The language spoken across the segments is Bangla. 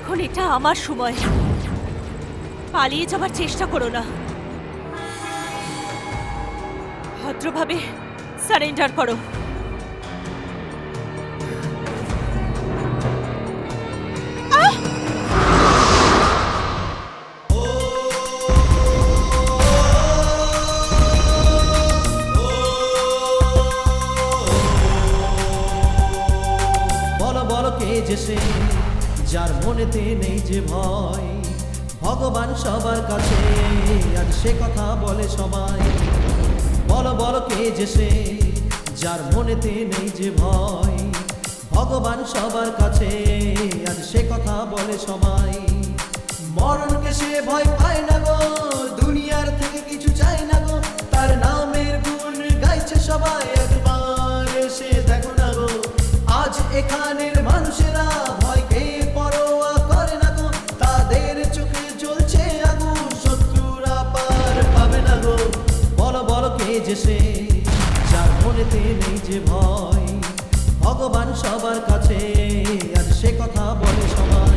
এখন এটা আমার সময়। পালিয়ে যাবার চেষ্টা করো না, ভদ্রভাবে সারেন্ডার করো। বলো বলো কে যে সে, যার মনেতে নেই যে ভয়, ভগবান সবার কাছে আজ সে কথা বলে সবাই। বলো বলো কে যে সে, যার মনেতে নেই যে ভয়, ভগবান সবার কাছে আজ সে কথা বলে সবাই। মরণকে সে ভয় পায় না গো, দুনিয়ার থেকে কিছু চাই না গো, তার নামের গুণ গাইছে সবাই। একবার এসে দেখো না গো, আজ এখানের মানুষেরা ভয়কে পরোয়া করে না গো, তাদের চোখে জ্বলছে আগুন, শত্রুরা পার পাবে না গো। বলো বলো কে যে সে, যার মনেতে নেই যে ভয়, ভগবান সবার কাছে আজ সে কথা বলে সবাই।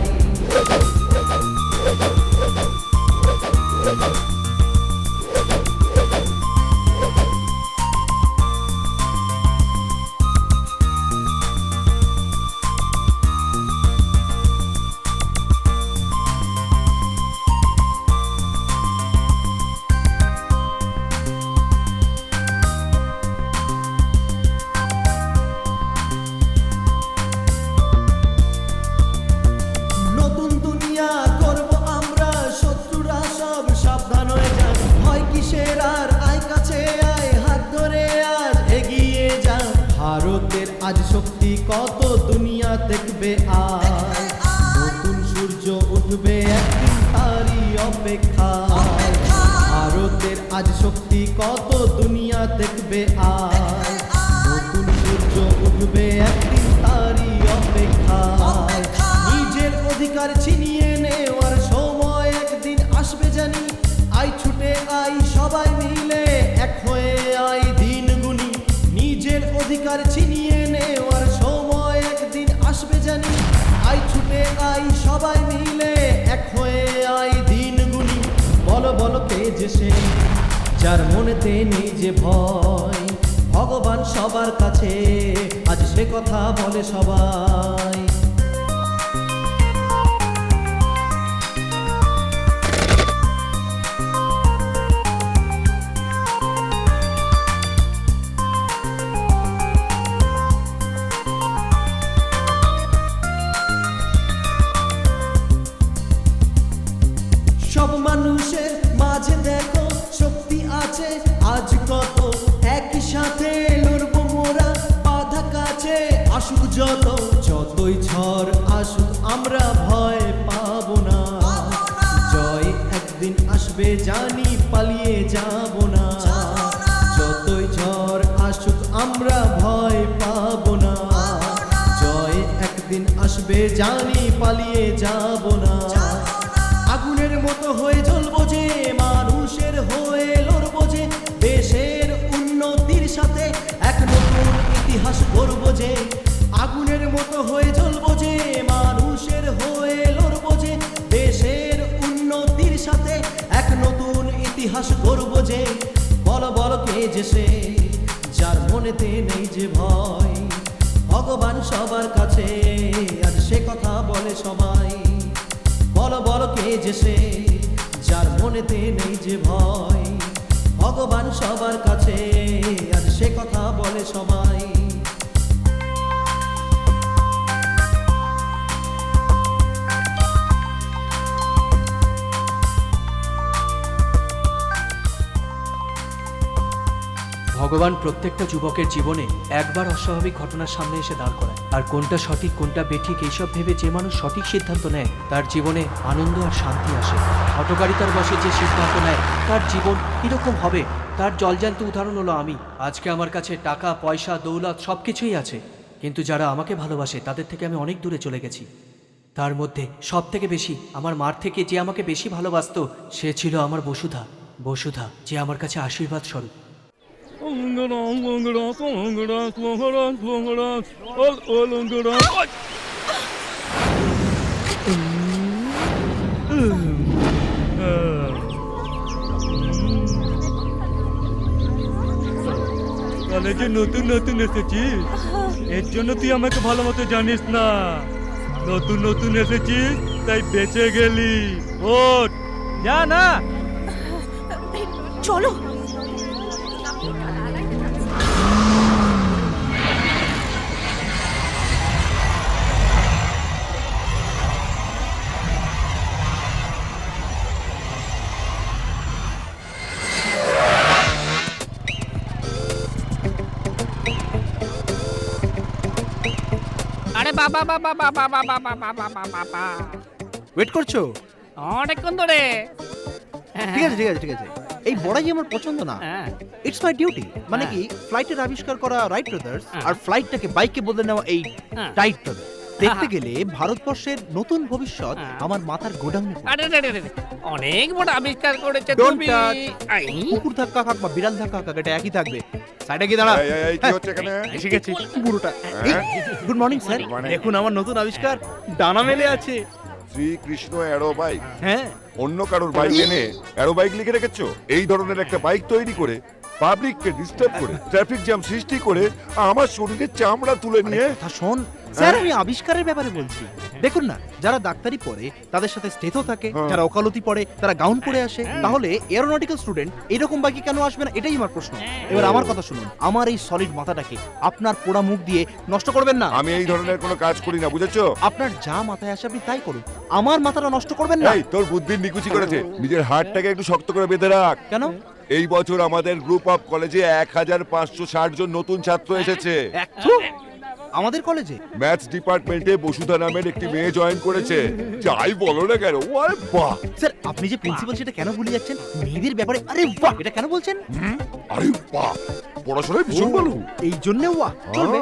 নতুন দুনিয়া করব আমরা, শত্রুরা সব সাবধান হয়ে যান, ভয় কিসের আর আয় কাছে আয়, হাত ধরে আজ এগিয়ে যান। ভারতের আজ শক্তি কত দুনিয়া দেখবে আজ, নতুন সূর্য উঠবে একদিন তারই অপেক্ষায়। ভারতের আজ শক্তি কত দুনিয়া দেখবে আজ, নতুন সূর্য উঠবে একদিন তারই অপেক্ষায়। নিজের অধিকার ছিনিয়ে নেওয়ার সময় একদিন আসবে জানি, আই ছুটে আই সবাই মিলে এক হয়ে আই দিন গুনি। নিজের অধিকার ছিনিয়ে নেওয়ার সময় একদিন আসবে জানি, আই ছুটে আই সবাই মিলে এক হয়ে আই দিন গুনি। বলো বলো কে যে সে, যার মনেতে নেই যে ভয়, ভগবান সবার কাছে আজ সে কথা বলে সবাই। সব মানুষের মাঝে দেখো শক্তি আছে আজ কত, একই সাথে লড়বো মোরা, বাধা কাছে আসুক যত, যতই ঝড় আসুক আমরা ভয় পাবো না। জয় একদিন আসবে জানি, পালিয়ে যাব না। যতই ঝড় আসুক আমরা ভয় পাবো না। জয় একদিন আসবে জানি, পালিয়ে যাব না। আগুনের মতো হয়ে জ্বলবো যে, মানুষের হয়ে লড়বো যে, দেশের উন্নতির সাথে এক নতুন ইতিহাস গড়বো যে। আগুনের মতো হয়ে জ্বলবো যে, মানুষের হয়ে লড়বো যে, দেশের উন্নতির সাথে এক নতুন ইতিহাস গড়বো যে। বলো বলো কে যে সে, যার মনেতে নেই যে ভয়, ভগবান সবার কাছে আজ সে কথা বলে সবাই। বলো বলো কে যে সে, যার মনেতে নেই যে ভয়, ভগবান সবার কাছে আজ সে কথা বলে সবাই। ভগবান প্রত্যেকটা যুবকের জীবনে একবার অস্বাভাবিক ঘটনার সামনে এসে দাঁড় করায়, আর কোনটা সঠিক কোনটা বেঠিক এইসব ভেবে যে মানুষ সঠিক সিদ্ধান্ত নেয় তার জীবনে আনন্দ আর শান্তি আসে। হঠকারিতার বশে যে সিদ্ধান্ত নেয় তার জীবন কিরকম হবে তার জলজ্যান্ত উদাহরণ হলো আমি। আজকে আমার কাছে টাকা পয়সা দৌলত সব কিছুই আছে, কিন্তু যারা আমাকে ভালোবাসে তাদের থেকে আমি অনেক দূরে চলে গেছি। তার মধ্যে সব থেকে বেশি আমার মার থেকে যে আমাকে বেশি ভালোবাসতো সে ছিল আমার বসুধা। বসুধা যে আমার কাছে আশীর্বাদ স্বরূপ। কলেজে নতুন নতুন এসেছিস, এর জন্য তুই আমাকে ভালো মতো জানিস না। নতুন নতুন এসেছিস তাই বেঁচে গেলি। ওঠ, যা না। চলো। আরে বাবা বাবা বাবা বাবা বাবা বাবা বাবা, ওয়েট করছো? অনেকক্ষণ ধরে। ঠিক আছে ঠিক আছে ঠিক আছে, এই বড়াই আমার পছন্দ না। হ্যাঁ, ইটস মাই ডিউটি। মানে হ্যাঁ। কি, ফ্লাইটের আবিষ্কার করা রাইট ব্রাদার্স হ্যাঁ। আর ফ্লাইটটাকে বাইকে বদলে নেওয়া এই হ্যাঁ। Tight brother. দেখতে গেলে ভারতবর্ষের নতুন ভবিষ্যৎ হ্যাঁ। আমার মাথার গোডাউনে। আরে রে রে রে, অনেক বড় আবিষ্কার করেছে Don't তুমি। touch. আই, কুকুর ধাক্কা খাক বা বিড়াল ধাক্কা খাক, এটা একই থাকবে। সাইডে গিয়ে দাঁড়া। এই, কি হচ্ছে এখানে? এসে গেছি বুড়োটা। হ্যাঁ? Good morning sir. Good morning. দেখুন আমার নতুন আবিষ্কার, ডানা মেলে আছে। Shrikrishna aero bike. হ্যাঁ, অন্য কারোর বাইক এনে অ্যারো বাইক লিখে রেখেছো? এই ধরনের একটা বাইক তৈরি করে পাবলিককে ডিস্টার্ব করে ট্রাফিক জ্যাম সৃষ্টি করে আমার শরীরের চামড়া তুলে নিয়ে কথা শোন স্যার, আমি আবিষ্কারের ব্যাপারে বলছি। দেখুন না, যারা ডাক্তারি পড়ে তাদের সাথে স্টেথও থাকে, হ্যাঁ। যারা ওকালতি পড়ে তারা গাউন পরে আসে, তাহলে এরোনটিক্যাল স্টুডেন্ট এরকম বাইকে কেন আসবে না, এটাই আমার প্রশ্ন। এবার আমার কথা শুনুন, আমার এই সলিড মাথাটাকে আপনার পোড়া মুখ দিয়ে নষ্ট করবেন না। আমি এই ধরনের কোনো কাজ করি না, বুঝেছো? আপনার যা মাথায় আসে আপনি তাই করুন, আমার মাথাটা নষ্ট করবেন না। এই তোর বুদ্ধির নিকুচি করেছে, নিজের হাতটাকে একটু শক্ত করে বেঁধে রাখ। কেন? এই বছর আমাদের গ্রুপ অফ কলেজে 1560 জন নতুন ছাত্র এসেছে। একটু আমাদের কলেজে ম্যাথস ডিপার্টমেন্টে বসুধা নামের একটি মেয়ে জয়েন করেছে। যাই বলো না কেন, ওরে বাহ! স্যার, আপনি যে প্রিন্সিপাল সেটা কেন ভুলে যাচ্ছেন? মেয়েদের ব্যাপারে আরে বাহ এটা কেন বলছেন? আরে বাহ, পড়াশোনায় ভীষণ ভালো। এই জন্য ওয়া চলবে।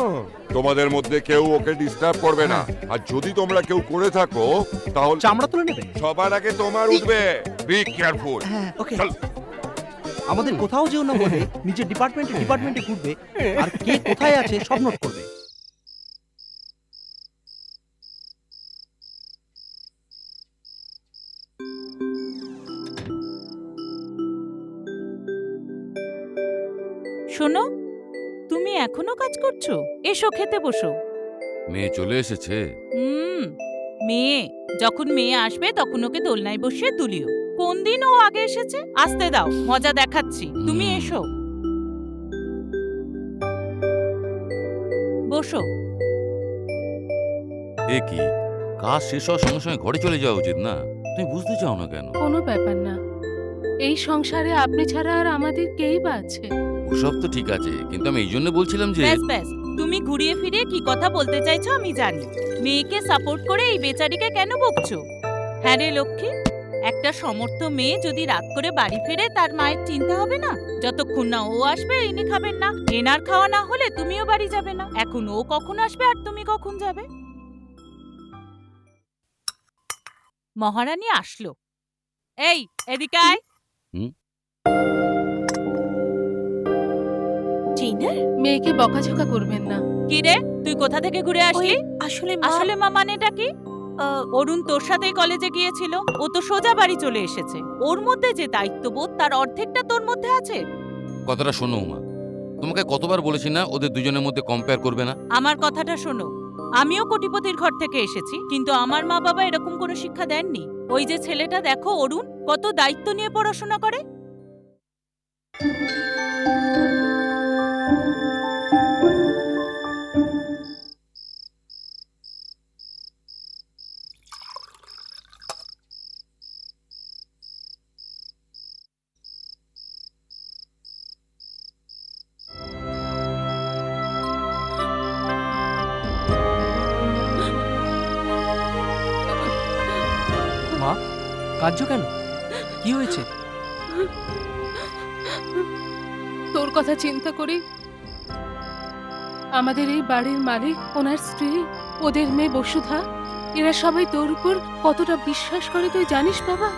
তোমাদের মধ্যে কেউ ওকে ডিস্টার্ব করবে না, আর যদি তোমরা কেউ করে থাকো তাহলে চামড়া তুলে নেবেন। সবার আগে তোমার উঠবে। Be careful. হ্যাঁ, ওকে। চল। আমাদের কোথাও যেও না বলে নিজের ডিপার্টমেন্টে ঘুরবে, আর কে কোথায় আছে সব নোট করবে। শোনো, তুমি এখনো কাজ করছো? এসো খেতে বসো। মেয়ে চলে এসেছে। হুম, মেয়ে যখন মেয়ে আসবে তখন ওকে দোলনায় বসিয়ে তুলিও। কোন দিন ও আগে এসেছে? আসতে দাও, মজা দেখাচ্ছি। তুমি এসো, বসো। এ কি, কাজ শেষ হওয়ার সঙ্গে সঙ্গে ঘরে চলে যাওয়া উচিত না? তুমি বুঝতে চাও না কেন? কোনো ব্যাপার না, এই সংসারে আপনি ছাড়া আর আমাদের কেই বা আছে। ওসব তো ঠিক আছে, কিন্তু আমি এই জন্য বলছিলাম যে ব্যাস ব্যাস, তুমি ঘুরিয়ে ফিরিয়ে কি কথা বলতে চাইছো আমি জানি। মেয়েকে সাপোর্ট করে এই বেচারিকে কেন বকছো? হ্যাঁ রে লক্ষ্মী, একটা সমর্থ মেয়ে যদি রাত করে বাড়ি ফেরে তার মায়ের চিন্তা হবে না? যতক্ষণ না ও আসবে ইনি খাবেন না, এনার খাওয়া না হলে তুমিও বাড়ি যাবে না। এখন ও কখন আসবে আর তুমি কখন যাবে? মহারানী আসলো। এই এদিকে আয়। ডিনার? মেয়েকে বকাঝকা করবেন না। কি রে, তুই কোথা থেকে ঘুরে আসলি? আসলে আসলে মা মানেটা কি? অরুণ তোর সাথেই কলেজে গিয়েছিল, ও তো সোজা বাড়ি চলে এসেছে। ওর মধ্যে যে দায়িত্ববোধ তার অর্ধেকটা তোর মধ্যে আছে। কথাটা শোনো মা, তোমাকে কতবার বলেছি না ওদের দুজনের মধ্যে কম্পেয়ার করবে না? আমার কথাটা শোনো, আমিও কোটিপতির ঘর থেকে এসেছি, কিন্তু আমার মা বাবা এরকম কোনো শিক্ষা দেননি। ওই যে ছেলেটা দেখো অরুণ, কত দায়িত্ব নিয়ে পড়াশোনা করে। মা, কাঁদছো কেন? কি হয়েছে? তোর কথা চিন্তা করি আমাদের এই বাড়ির মালিক, ওনার স্ত্রী, ওদের মেয়ে বসুধা, এরা সবাই তোর উপর কতটা বিশ্বাস করে তুই জানিস বাবা?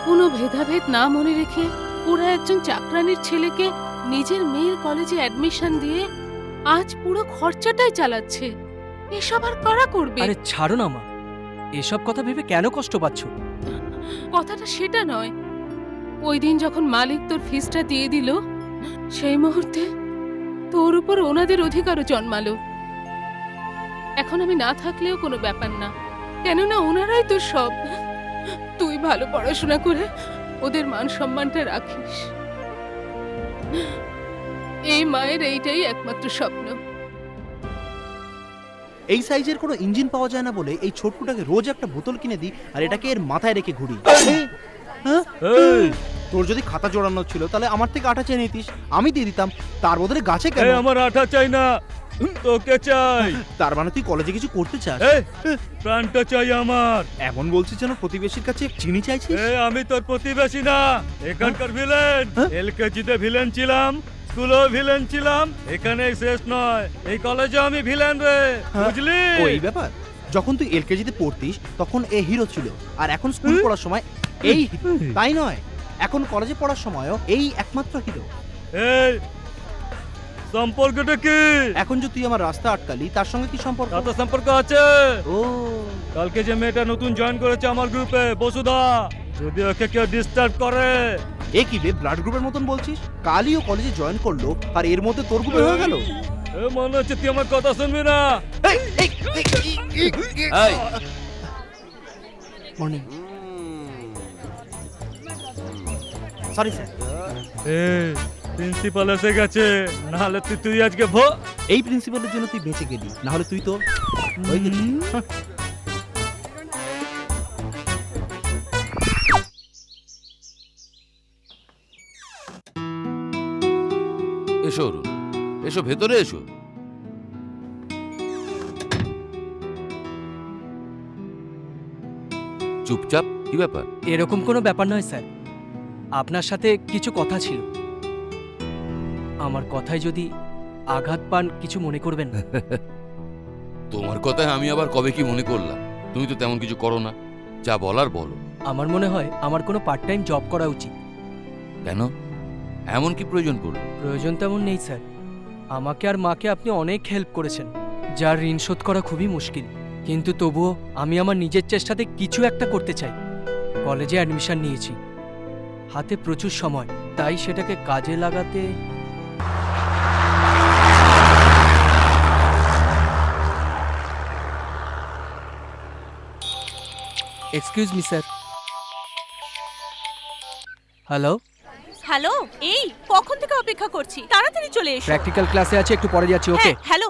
কোনো ভেদাভেদ না মনে রেখে ওরা একজন চাকরানির ছেলেকে নিজের মেয়ের কলেজে অ্যাডমিশন দিয়ে আজ পুরো খরচাটাই চালাচ্ছে। এসব আর কারা করবে? আরে ছাড়ো না মা, এসব কথা ভেবে কেন কষ্ট পাচ্ছ? কথাটা সেটা নয়। ওই দিন যখন মালিক তোর ফিসটা দিয়ে দিল, সেই মুহূর্তে তোর উপর ওনাদের অধিকারও জন্মালো। এখন আমি না থাকলেও কোনো ব্যাপার না, কেননা ওনারাই তোর সব। তুই ভালো পড়াশোনা করে ওদের মান সম্মানটা রাখিস। এই মায়ের এইটাই একমাত্র স্বপ্ন। এই সাইজের কোনো ইঞ্জিন পাওয়া যায় না বলে এই ছোট্টটাকে রোজ একটা বোতল কিনে দিই আর এটাকে এর মাথায় রেখে ঘুরি। হ্যাঁ? এই তোর যদি খাতা জোড়ানো ছিল তাহলে আমার থেকে আটা চেয়ে নিতিস, আমি দিয়ে দিতাম। তার বদলে গাছে কেন? এই আমার আঠা চাই না, তোকে চাই। তার মানে তুই কলেজে কিছু করতে চাস? এই প্রাণটা চাই আমার। এমন বলছিস যেন প্রতিবেশীর কাছে চিনি চাইছিস। এই আমি তোর প্রতিবেশী না, এখানকার ভিলেন। এলকেজিতে ভিলেন ছিলাম, স্কুলেও ভিলেন ছিলাম, এখানেই শেষ নয়, এই কলেজে আমি ভিলেন রে, বুঝলি? ওই ব্যাপার। যখন তুই এলকেজিতে পড়তিস তখন এ হিরো ছিল, আর এখন স্কুল পড়ার সময় এই hero। তাই নয়, এখন কলেজে পড়ার সময়ও এই একমাত্র হিরো। এই সম্পর্কটা কি? এখন যে তুই আমার রাস্তা আটকালি তার সঙ্গে কি সম্পর্ক? কত সম্পর্ক আছে? ও কালকে যে মেয়েটা নতুন জয়েন করেছে আমার গ্রুপে, বসুধা, যদি ওকে কেউ ডিস্টার্ব করে। এ কি বে, ব্লাড গ্রুপের মতন বলছিস? কালই ও কলেজে জয়েন করলো আর এর মধ্যে তোর গ্রুপে হয়ে গেল। এ মনে হচ্ছে তুই আমার কথা শুনবি না। মর্নিং। Sorry sir. প্রিন্সিপাল এসে গেছে, নাহলে তুই আজকে এই প্রিন্সিপালের জন্য তুই বেঁচে গেলি, না হলে তুই তো হয়ে গেলি। এসো অরুণ, এসো ভেতরে এসো। চুপচাপ, কি ব্যাপার? এরকম কোনো ব্যাপার নয় স্যার, আপনার সাথে কিছু কথা ছিল। আমার কথায় যদি আঘাত পান কিছু মনে করবেন না। তোমার কথায় আমি আবার কবে কি মনে করলাম? তুমি তো তেমন কিছু করো না, যা বলার বলো। আমার মনে হয় আমার কোনো পার্ট টাইম জব করা উচিত। কেন, এমন কি প্রয়োজন পড়লো? প্রয়োজন তেমন নেই স্যার, আমাকে আর মাকে আপনি অনেক হেল্প করেছেন, যার ঋণ শোধ করা খুবই মুশকিল। কিন্তু তবুও আমি আমার নিজের চেষ্টাতে কিছু একটা করতে চাই। কলেজে অ্যাডমিশন নিয়েছি, হাতে প্রচুর সময়, তাই সেটাকে কাজে লাগাতে। Excuse me sir. Hello, hello, এই কখন থেকে অপেক্ষা করছি, তাড়াতাড়ি চলে এসো। প্র্যাকটিক্যাল ক্লাসে আছে, একটু পরে যাচ্ছি। ওকে। হ্যালো।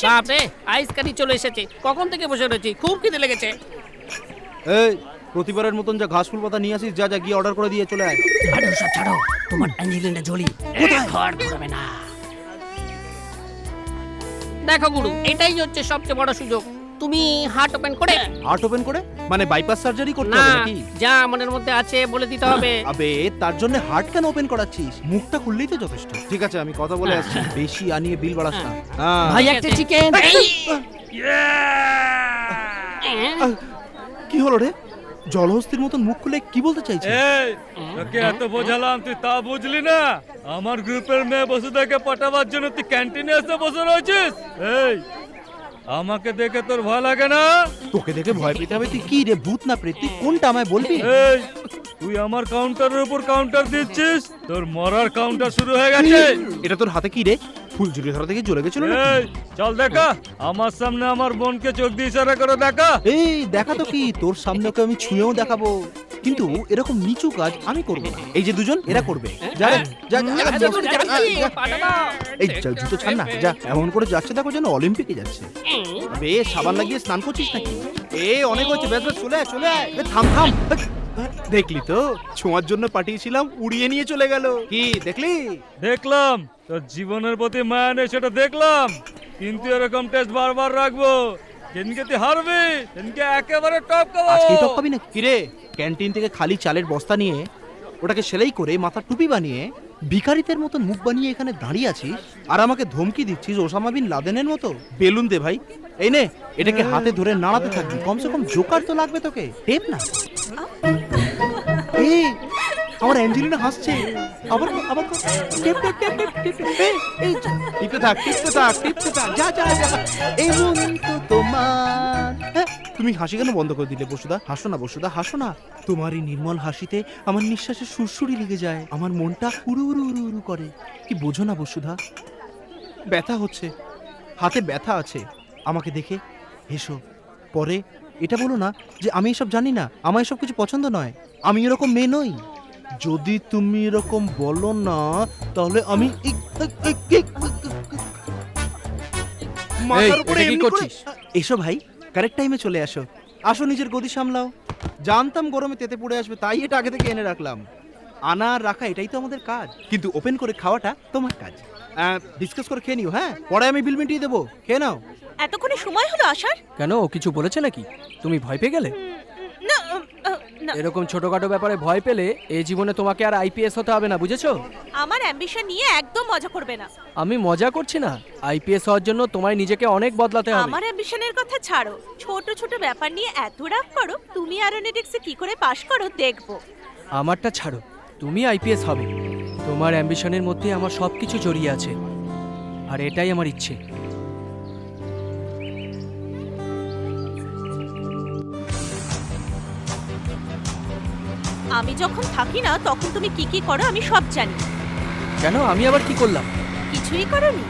বাপরে, আইসকারি চলে এসেছে। কখন থেকে বসে রয়েছি, খুব খিদে লেগেছে। এই প্রতিবারের মতন যা ঘাস ফুল পাতা নিয়ে আসিস, যা যা গিয়ে অর্ডার করে দিয়ে চলে আয়। আরে সব ছাড়ো, তোমার অ্যাঞ্জেলিনা জোলি ঘর ধরবে না। দেখো গুরু, এটাই হচ্ছে সবচেয়ে বড় সুযোগ। তুমি হার্ট ওপেন করে। হার্ট ওপেন করে মানে বাইপাস সার্জারি করতে না, হবে নাকি? যা মনের মধ্যে আছে বলে দিতে হবে। আবে তার জন্য হার্ট কেন ওপেন করাচ্ছিস? মুখটা খুললেই তো যথেষ্ট। ঠিক আছে, আমি কথা বলে আসছি, বেশি আনিয়ে বিল বাড়াস না। হ্যাঁ। ভাই একটা চিকেন। কি হলো রে? জলহস্তির মতন মুখ খুলে কি বলতে চাইছিস? এই তোকে এত বোঝালাম, তুই তা বুঝলি না? আমার গ্রুপের মেয়ে বসুধাকে পটাবার জন্য তুই ক্যান্টিনে এসে বসে রয়েছিস। এই আমাকে দেখে তোর ভয় লাগে না? তোকে দেখে ভয় পেতে হবে? তুই কি রে, ভূত না প্রেত? তুই কোনটা আমায় বলবি? এই তুই আমার কাউন্টারের উপর কাউন্টার দিচ্ছিস, তোর মরার কাউন্টার শুরু হয়ে গেছে। এটা তোর হাতে কি রে? ফুলঝুরি ধরা থেকে চলে গেছিল নাকি? এই চল দেখা, আমার সামনে আমার বোনকে চোখ দিয়ে ইশারা করে দেখা। এই দেখা তো কি, তোর সামনে ওকে আমি ছুঁয়েও দেখাবো, কিন্তু এরকম নিচু কাজ আমি করব না। এই যে দুজন এরা করবে। যা রে, যা, যা, যা, যা। এই যা, জুতো ছাড় না, যা। এমন করে যাচ্ছে দেখো যেন অলিম্পিকে যাচ্ছে। বে সাবান লাগিয়ে স্নান করছিস নাকি? অনেক হচ্ছে, ব্যাস ব্যাস, চলে আয়, চলে আয়। থাম থাম। দেখলি তো, ছোঁয়ার জন্য পাঠিয়েছিলাম, উড়িয়ে নিয়ে চলে গেল। কি দেখলি? দেখলাম তোর জীবনের প্রতি মায়া নেই, সেটা দেখলাম, কিন্তু এরকম টেস্ট বারবার রাখবো। যেদিনকে তুই হারবি সেদিনকে একেবারে টপ খাবো। আজকে টপ খাবি না? কি রে, ক্যান্টিন থেকে খালি চালের বস্তা নিয়ে ওটাকে সেলাই করে মাথার টুপি বানিয়ে ভিখারিদের মতন মুখ বানিয়ে এখানে দাঁড়িয়ে আছিস আর আমাকে ধমকি দিচ্ছিস ওসামা বিন লাদেনের মতো? বেলুন দে ভাই, এই নে, এটাকে হাতে ধরে নাড়াতে থাকবি, কমসে কম জোকার তো লাগবে তোকে। টেপ না। এই আমার অ্যাঞ্জেলিনা হাসছে, আবার আবার টেপ টেপ টেপ টেপ টেপ। এই টিপতে থাক, টিপতে থাক, টিপতে থাক, যা যা যা। এই মন তো তোমার, তুমি হাসি কেন বন্ধ করে দিলে বসুদা? হাসো না বসুদা, হাসো না। তোমার এই নির্মল হাসিতে আমার নিঃশ্বাসে সুরসুরি লেগে যায়, আমার মনটা উড়ু উড়ু উড়ু উড়ু করে। কি বোঝো না বসুধা? ব্যথা হচ্ছে, হাতে ব্যথা আছে। আমাকে দেখে হেসো, পরে এটা বলো না যে আমি এসব জানি না, আমার এসব কিছু পছন্দ নয়, আমি এরকম মেয়ে নই। যদি তুমি এরকম বলো না তাহলে আমি মাথার উপরে এটা কি এমনি করে- করছিস? এসো ভাই, কারেক্ট টাইমে চলে আসো। আসো, নিজের গদি সামলাও। জানতাম গরমে তেতে পড়ে আসবে, তাই এটা আগে থেকে এনে রাখলাম। আনা আর রাখা এটাই তো আমাদের কাজ, কিন্তু ওপেন করে খাওয়াটা তোমার কাজ। ডিসকাস করে খেয়ে নিও, হ্যাঁ? পরে আমি বিল মিটিয়ে দেবো, খেয়ে নাও। এতক্ষণে সময় হলো আসার? কেন, ও কিছু বলেছে নাকি? তুমি ভয় পেয়ে গেলে? না না, এরকম ছোটখাটো ব্যাপারে ভয় পেলে এই জীবনে তোমাকে আর আইপিএস হতে হবে না, বুঝেছো? আমার অ্যাম্বিশন নিয়ে একদম মজা করবে না। আমি মজা করছি না, আইপিএস হওয়ার জন্য তোমায় নিজেকে অনেক বদলাতে হবে। আমার অ্যাম্বিশনের কথা ছাড়ো, ছোট ছোট ব্যাপার নিয়ে এত রাগ করো। তুমি অ্যারোনটিক্সে কি করে পাশ করো দেখবো। আমারটা ছাড়ো, তুমি আইপিএস হবে। তোমার অ্যাম্বিশনের মধ্যে আমার সবকিছু জড়িয়ে আছে, আর এটাই আমার ইচ্ছে। আমি যখন থাকি না তখন তুমি কি কি করো আমি সব জানি। কেন, আমি আবার কি করলাম? কিছুই করোনি?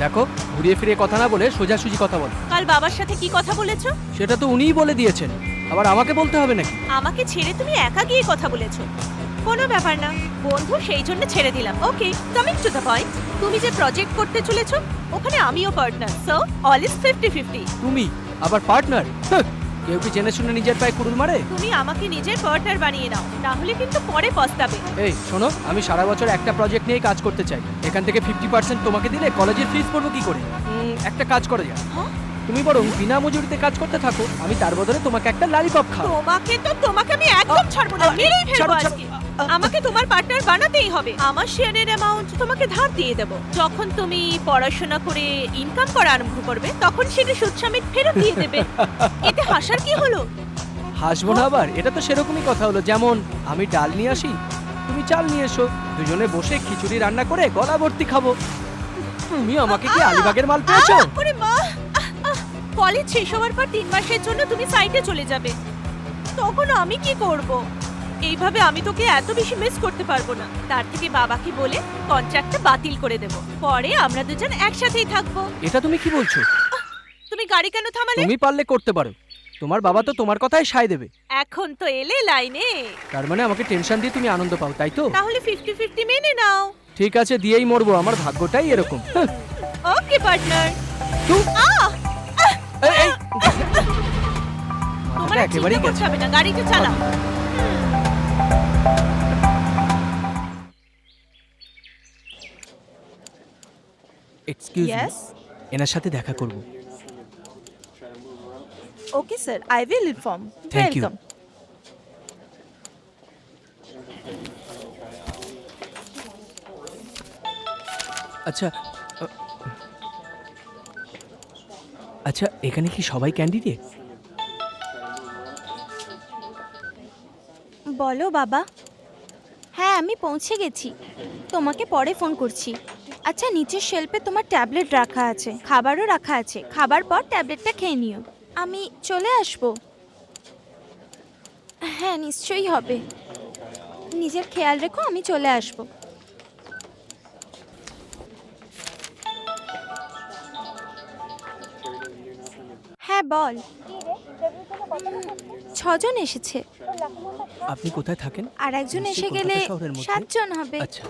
দেখো, ঘুরিয়ে ফিরিয়ে কথা না বলে সোজাসুজি কথা বল। কাল বাবার সাথে কি কথা বলেছো? সেটা তো উনিই বলে দিয়েছেন, আবার আমাকে বলতে হবে নাকি? আমাকে ছেড়ে তুমি একা গিয়ে কথা বলেছো। কোনো ব্যাপার না, বন্ধু সেই জন্য ছেড়ে দিলাম। ওকে, কামিং টু দ্য পয়েন্ট, তুমি যে প্রজেক্ট করতে চলেছো ওখানে আমিও পার্টনার, সো অল ইজ 50-50। তুমি আবার পার্টনার? কেউ কি জেনে শুনে নিজের পায়ে কুড়ুল মারে? তুমি আমাকে নিজের পার্টনার বানিয়ে নাও, না হলে কিন্তু পরে পস্তাবে। এই শোনো, আমি সারা বছর একটা প্রজেক্ট নিয়ে কাজ করতে চাই। এখান থেকে 50% তোমাকে দিলে কলেজের ফিস পড়বো কি করে? একটা কাজ করা যায়, তুমি বরং বিনা মজুরিতে কাজ করতে থাকো, আমি তার বদলে তোমাকে একটা ললিপপ খাও। তোমাকে আমি একদম ছাড়বো না, মেরেই ফেলবো ছাড়ো, আজকে। আমাকে তোমার পার্টনার বানাতেই হবে। আমার শেয়ারের অ্যামাউন্ট তোমাকে ধার দিয়ে দেব। যখন তুমি পড়াশোনা করে ইনকাম করা আরম্ভ করবে তখন সেটা সুদ সমেত ফেরত দিয়ে দেবে। এতে হাসার কি হলো? হাসবো না আবার? এটা তো সেরকমই কথা হলো, যেমন আমি ডাল নিয়ে আসি, তুমি চাল নিয়ে এসো, দুজনে বসে খিচুড়ি রান্না করে গলা ভর্তি খাবো। তুমি আমাকে কি আলিবাগের মাল পেয়েছো? ওরে মা, কলেজ শেষ হওয়ার পর 3 মাসের জন্য তুমি সাইটে চলে যাবে, তখন আমি কি করব? এইভাবে আমি তোকে এত বেশি মিস করতে পারবো না। তার থেকে বাবাকে বলে কন্ট্রাক্টটা বাতিল করে দেব, পরে আমরা দুজন একসাথেই থাকবো। এটা তুমি কি বলছো? তুমি গাড়ি কেন থামালে? তুমি পারলে করতে পারো, তোমার বাবা তো তোমার কথাই সায় দেবে। এখন তো এলে লাইনে, তার মানে আমাকে টেনশন দিয়ে তুমি আনন্দ পাও, তাই তো? তাহলে 50-50 মেনে নাও। ঠিক আছে, দিয়েই মরবো, আমার ভাগ্যটাই এরকম। ওকে পার্টনার। তোমার আর একেবারেই চিন্তা করতে হবে না, গাড়িটা চালাও। Excuse me, Yes? এনার সাথে দেখা করব। Okay sir, I will inform. Thank you. আচ্ছা আচ্ছা, এখানে কি সবাই ক্যান্ডিডেট? বলো বাবা। হ্যাঁ, আমি পৌঁছে গেছি, তোমাকে পরে ফোন করছি। আচ্ছা, নিচের শেলফে তোমার ট্যাবলেট রাখা আছে, খাবারও রাখা আছে, খাবার পর ট্যাবলেটটা খেয়ে নিও। আমি চলে আসবো। হ্যাঁ, নিশ্চয়ই হবে। নিজের খেয়াল রেখো, আমি চলে আসবো। হ্যাঁ বল। 6 জন এসেছে, আপনি কোথায় থাকেন? আর একজন নিশ্চয়ই এসে গেলে কলকাতা শহরের মধ্যে? 7 জন হবে। আচ্ছা,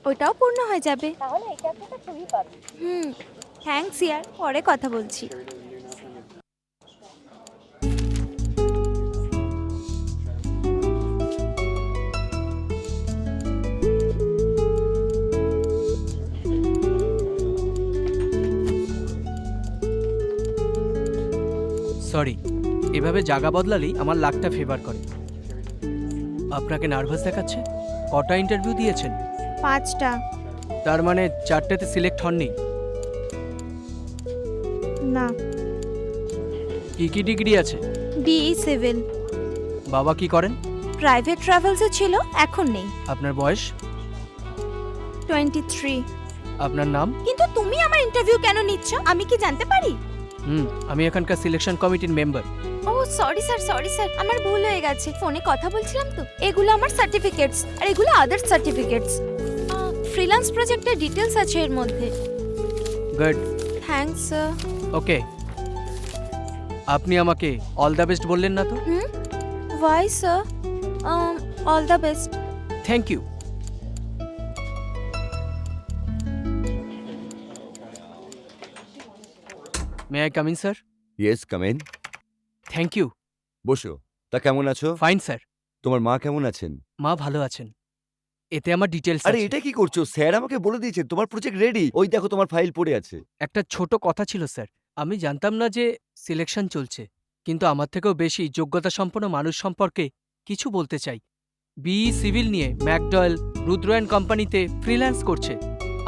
ওটাও পূর্ণ হয়ে যাবে। থ্যাঙ্কস ইয়ার, পরে কথা বলছি। সরি, এভাবে জায়গা বদলালেই আমার লাকটা ফেভার করে। আপনাকে নার্ভাস দেখাচ্ছে? কটা ইন্টারভিউ দিয়েছেন? 5টা। তার মানে 4টেতে সিলেক্ট হননি? না। কি কি ডিগ্রি আছে? BE civil. বাবা কি করেন? প্রাইভেট ট্রাভেলসে ছিল, এখন নেই। আপনার বয়স? 23। আপনার নাম? কিন্তু তুমি আমার ইন্টারভিউ কেন নিচ্ছ আমি কি জানতে পারি? আমি এখানকার সিলেকশন কমিটির মেম্বার। ও সরি স্যার আমার ভুল হয়ে গেছে, ফোনে কথা বলছিলাম তো। এগুলো আমার সার্টিফিকেটস আর এগুলো আদার সার্টিফিকেটস। ফ্রিল্যান্স প্রজেক্টের ডিটেলস আছে এর মধ্যে। Good, thanks sir. ওকে। আপনি আমাকে অল দ্য বেস্ট বললেন না তো? Why sir? All the best. Thank you. May I come in sir? Yes come in. Thank you. বসো। তা কেমন আছো? Fine sir. তোমার মা কেমন আছেন? মা ভালো আছেন। এতে আমার ডিটেলস আরে আছে। এটা কি করছো? স্যার আমাকে বলে দিয়েছে তোমার প্রজেক্ট রেডি। ওই দেখো তোমার ফাইল পড়ে আছে। একটা ছোট কথা ছিল স্যার। আমি জানতাম না যে সিলেকশন চলছে, কিন্তু আমার থেকেও বেশি যোগ্যতা সম্পন্ন মানুষ সম্পর্কে কিছু বলতে চাই। বিই সিভিল নিয়ে ম্যাকডয়েল, রুদ্র অ্যান্ড কোম্পানিতে ফ্রিল্যান্স করছে।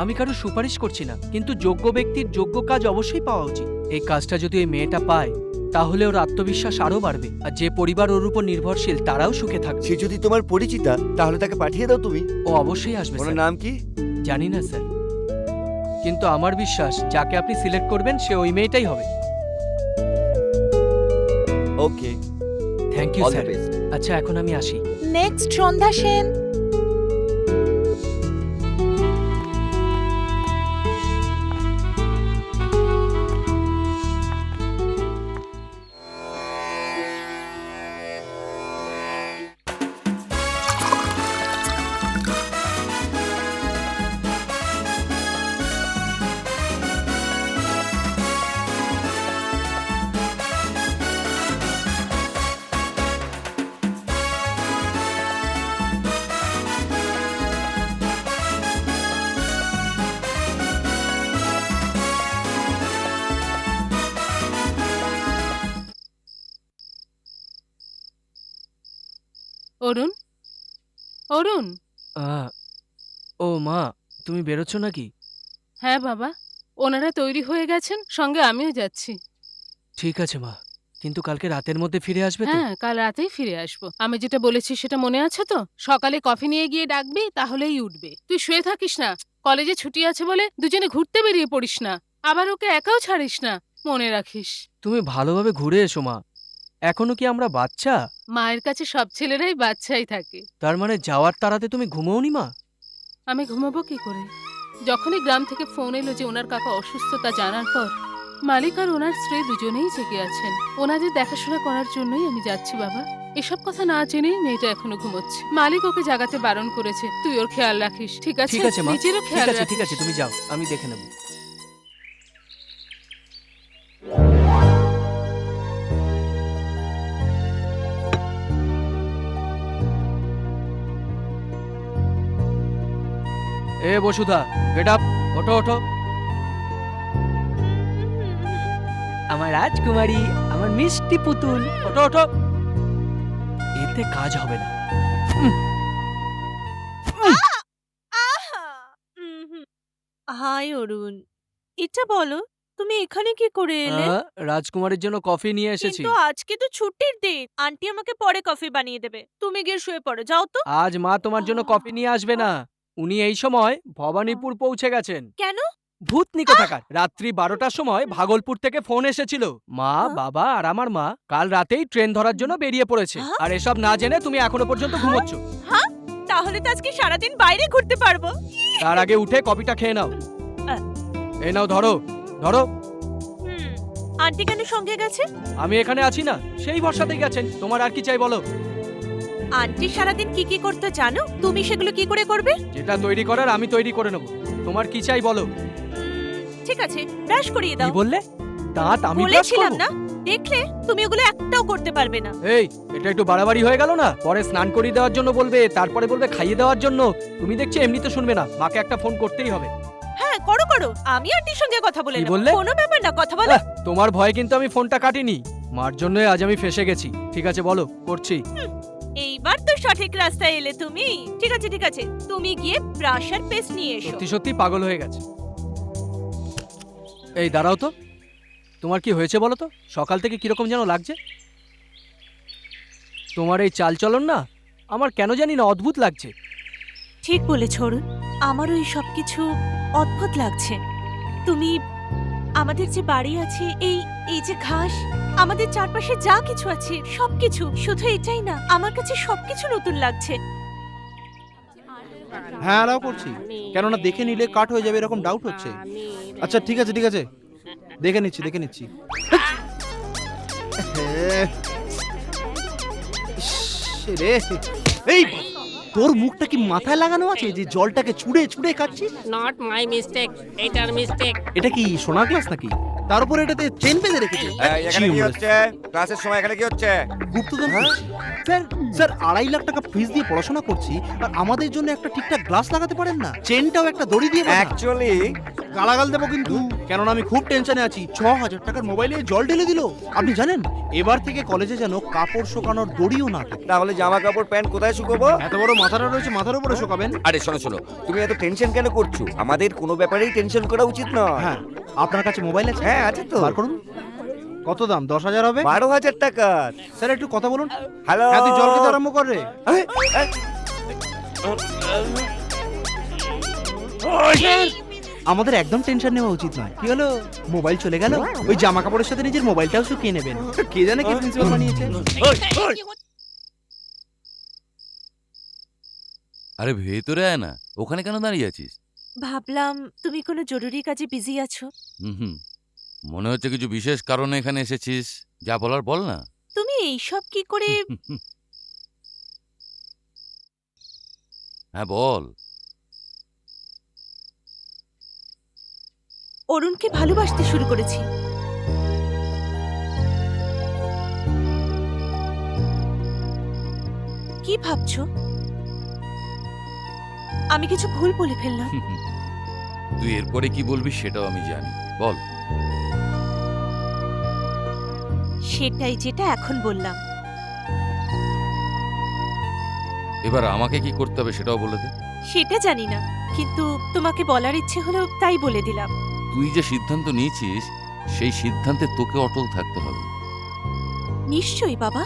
আমি কারো সুপারিশ করছি না, কিন্তু যোগ্য ব্যক্তির যোগ্য কাজ অবশ্যই পাওয়া উচিত। এই কাজটা যদি ওই মেয়েটা পায় তাহলে ওর আত্মবিশ্বাস আরও বাড়বে, আর যে পরিবার ওর উপর নির্ভরশীল তারাও সুখে থাকবে। সে যদি তোমার পরিচিতা তাহলে তাকে পাঠিয়ে দাও তুমি। ও অবশ্যই আসবে ওনার স্যার। নাম কি? জানি না স্যার, কিন্তু আমার বিশ্বাস যাকে আপনি সিলেক্ট করবেন সে ওই মেয়েটাই হবে। Okay, thank you all the sir. Best. আচ্ছা এখন আমি আসি। নেক্সট সন্ধ্যা সেন। অরুণ, অরুণ। ও মা, তুমি বেরোচ্ছ নাকি? হ্যাঁ বাবা, ওনারা তৈরি হয়ে গেছেন, সঙ্গে আমিও যাচ্ছি। ঠিক আছে মা, কিন্তু কালকে রাতের মধ্যে ফিরে আসবে তো? হ্যাঁ, কাল রাতেই ফিরে আসবো। আমি যেটা বলেছি সেটা মনে আছে তো? সকালে কফি নিয়ে গিয়ে ডাকবি, তাহলেই উঠবে। তুই শুয়ে থাকিস না, কলেজে ছুটি আছে বলে দুজনে ঘুরতে বেরিয়ে পড়িস না। আবার ওকে একাও ছাড়িস না, মনে রাখিস। তুমি ভালোভাবে ঘুরে এসো মা। এখনো কি আমরা বাচ্চা? মায়ের কাছে সব ছেলেরাই বাচ্চাই থাকে। তার মানে যাওয়ার তাড়াতে তুমি ঘুমোওনি মা? আমি ঘুমাবো কি করে? যখনই গ্রাম থেকে ফোন এলো যে ওনার কাকা অসুস্থতা জানার পর, মালিক আর ওনার স্ত্রী দুজনেই জেগে আছেন। ওনাদের দেখাশোনা করার জন্যই আমি যাচ্ছি বাবা। এসব কথা না জেনেই মেয়েটা এখনো ঘুমোচ্ছে। মালিক ওকে জাগাতে বারণ করেছে। তুই ওর খেয়াল রাখিস, ঠিক আছে? ঠিক আছে মা, নিজেরও ঠিক খেয়াল আছে, ঠিক রাখিস। আছে, তুমি যাও, আমি দেখে নেব। এ বসুধা, গেট আপ, ওঠো ওঠো। আমার রাজকুমারী, আমার মিষ্টি পুতুল, ওঠো ওঠো। এতে কাজ হবে না। হাই অরুণ, এটা বলো তুমি এখানে কি করে এলে? রাজকুমারের জন্য কফি নিয়ে এসেছি। কিন্তু আজকে তো ছুটির দিন, আন্টি আমাকে পরে কফি বানিয়ে দেবে। তুমি গিয়ে শুয়ে পড়ো, যাও তো। আজ মা তোমার জন্য কফি নিয়ে আসবে না। উনি এই সময় ভবানীপুর পৌঁছে গেছেন। কেন? ভূতনি কোথাকার। রাত্রি 12টার সময় ভাগলপুর থেকে ফোন এসেছিল। মা, বাবা আর আমার মা কাল রাতেই ট্রেন ধরার জন্য বেরিয়ে পড়েছে। আর এসব না জেনে তুমি এখনো পর্যন্ত ঘুমোচ্ছ। হ্যাঁ, তাহলে তো আজকে সারাদিন বাইরে ঘুরতে পারবো। তার আগে উঠে কফিটা খেয়ে নাও। এই নাও, ধরো ধরো। আন্টি কেন সঙ্গে গেছে? আমি এখানে আছি না, সেই ভরসাতেই গেছেন। তোমার আর কি চাই বলো? আন্টি সারাদিন কি কি করতে জানো? তুমি সেগুলো কি করে করবে? যেটা তৈরি করার আমি তৈরি করে নেব। তোমার কি চাই বলো? ঠিক আছে, ব্রাশ করিয়ে দাও। কি বললে? দাঁত আমি ব্রাশ বলেছিলাম করব? না, দেখলে তুমি ওগুলো একটাও করতে পারবে না। এই, এটা একটু বাড়াবাড়ি হয়ে গেল না? পরে স্নান করিয়ে দেওয়ার জন্য বলবে, তারপরে বলবে খাইয়ে দেওয়ার জন্য। তুমি দেখছি এমনিতে শুনবে না, মাকে একটা ফোন করতেই হবে। হ্যাঁ, করো করো, আমি আন্টির সঙ্গে কথা বলে কি নেব। বললে? কোনো ব্যাপার না, কথা বলো। তোমার ভয়ে কিন্তু আমি ফোনটা কাটিনি। মার জন্যই আজ আমি ফেঁসে গেছি। ঠিক আছে বলো, করছি। এইবার তো সঠিক রাস্তায় এলে তুমি। ঠিক আছে ঠিক আছে, তুমি গিয়ে ব্রাশ আর পেস্ট নিয়ে এসো। সত্যি সত্যি পাগল হয়ে গেছে। এই দাঁড়াও তো, তোমার কি হয়েছে বলো তো? সকাল থেকে কিরকম যেন লাগছে। তোমার এই চালচলন না আমার কেন জানি না অদ্ভুত লাগছে। ঠিক বলেছ অরুণ, আমারও এই সবকিছু অদ্ভুত লাগছে। তুমি আমাদের যে বাড়ি আছে, এই এই যে ঘাস, আমাদের চারপাশে যা কিছু আছে সবকিছু, শুধু এটাই না, আমার কাছে সবকিছু নতুন লাগছে। হ্যাঁ অ্যালাউ করছি, কেননা দেখে নিলে কাট হয়ে যাবে এরকম ডাউট হচ্ছে। আচ্ছা ঠিক আছে দেখে নিচ্ছি। ইস, রে এই তোর মুখটা কি মাথায় লাগানো আছে যে জলটাকে ছুঁড়ে ছুঁড়ে খাচ্ছিস? নট মাই মিস্টেক, এটার মিস্টেক। এটা কি সোনার গ্লাস নাকি? তার উপরে এটাতে চেন বেঁধে রেখেছে। এখানে কি হচ্ছে? ক্লাসের সময় এখানে কি হচ্ছে? গুপ্তধন করছি। স্যার 2.5 লাখ টাকা ফিস দিয়ে পড়াশোনা করছি, আর আমাদের জন্য একটা ঠিকঠাক গ্লাস লাগাতে পারেন না? চেনটাও একটা দড়ি দিয়ে বাঁধা। অ্যাকচুয়ালি গালাগাল দেবো কিন্তু, কেননা আমি খুব টেনশনে আছি। 6,000 টাকার মোবাইলে জল ঢেলে দিল। আপনি জানেন এবার থেকে কলেজে যেন কাপড় শুকানোর দড়িও না থাকে। তাহলে জামা কাপড় প্যান্ট কোথায় শুকাবো? এত বড় মাথাটা রয়েছে, মাথার উপরে শুকাবেন। আরে শোনো, তুমি এত টেনশন কেন করছো? আমাদের কোনো ব্যাপারেই টেনশন করা উচিত নয়। হ্যাঁ, আপনার কাছে মোবাইল আছে? হ্যাঁ আছে তো। বার করুন। কত দাম? 10,000 হবে? 12,000 টাকা। স্যার একটু কথা বলুন। হ্যালো, হ্যাঁ, তুই জল খেতে আরম্ভ কর রে। আমাদের একদম টেনশন নেওয়া উচিত নয়। কি হলো, মোবাইল চলে গেল? ওই জামা কাপড়ের সাথে নিজের মোবাইলটাও শুকিয়ে নেবেন। কে জানে কে প্রিন্সিপাল বানিয়েছে। আরে ভেতরে আয় না, ওখানে কেন দাঁড়িয়ে আছিস? ভাবলাম তুমি কোনো জরুরি কাজে বিজি আছো। হুম, মনে হচ্ছে কিছু বিশেষ কারণে এখানে এসেছিস। যা বলার বল না। তুমি এইসব কি করে? হ্যাঁ বল। অরুণকে ভালোবাসতে শুরু করেছি। কি ভাবছো? আমি কিছু ভুল বলে ফেললাম? তুই এরপরে কি বলবি সেটাও আমি জানি, বল। সেটাই যেটা এখন বললাম। এবার আমাকে কি করতে হবে সেটাও বলে দে। সেটা জানি না, কিন্তু তোমাকে বলার ইচ্ছে হলো তাই বলে দিলাম। তুই যে সিদ্ধান্ত নিয়েছিস সেই সিদ্ধান্তে তোকে অটল থাকতে হবে। নিশ্চয়ই বাবা,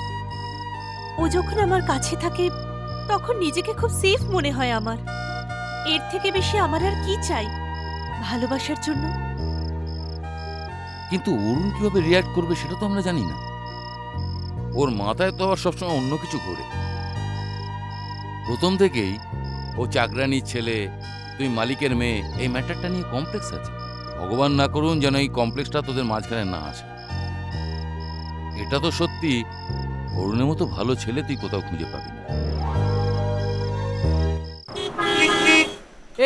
ও যখন আমার কাছে থাকে তখন নিজেকে খুব সেফ মনে হয় আমার। এর থেকে বেশি আমার আর কি চাই ভালোবাসার জন্য? কিন্তু অরুণ কিভাবে রিয়াক্ট করবে সেটা তো আমরা জানি না। ওর মাথায় তো আবার সবসময় অন্য কিছু ঘোরে। প্রথম থেকেই ও চাকরানির ছেলে, তুই মালিকের মেয়ে, এই ম্যাটারটা নিয়ে কমপ্লেক্স আছে। ভগবান না করুন যেন এই কমপ্লেক্সটা তোদের মাঝখানে না আসে। এটা তো সত্যি, অরুণের মতো ভালো ছেলে তুই কোথাও খুঁজে পাবি না।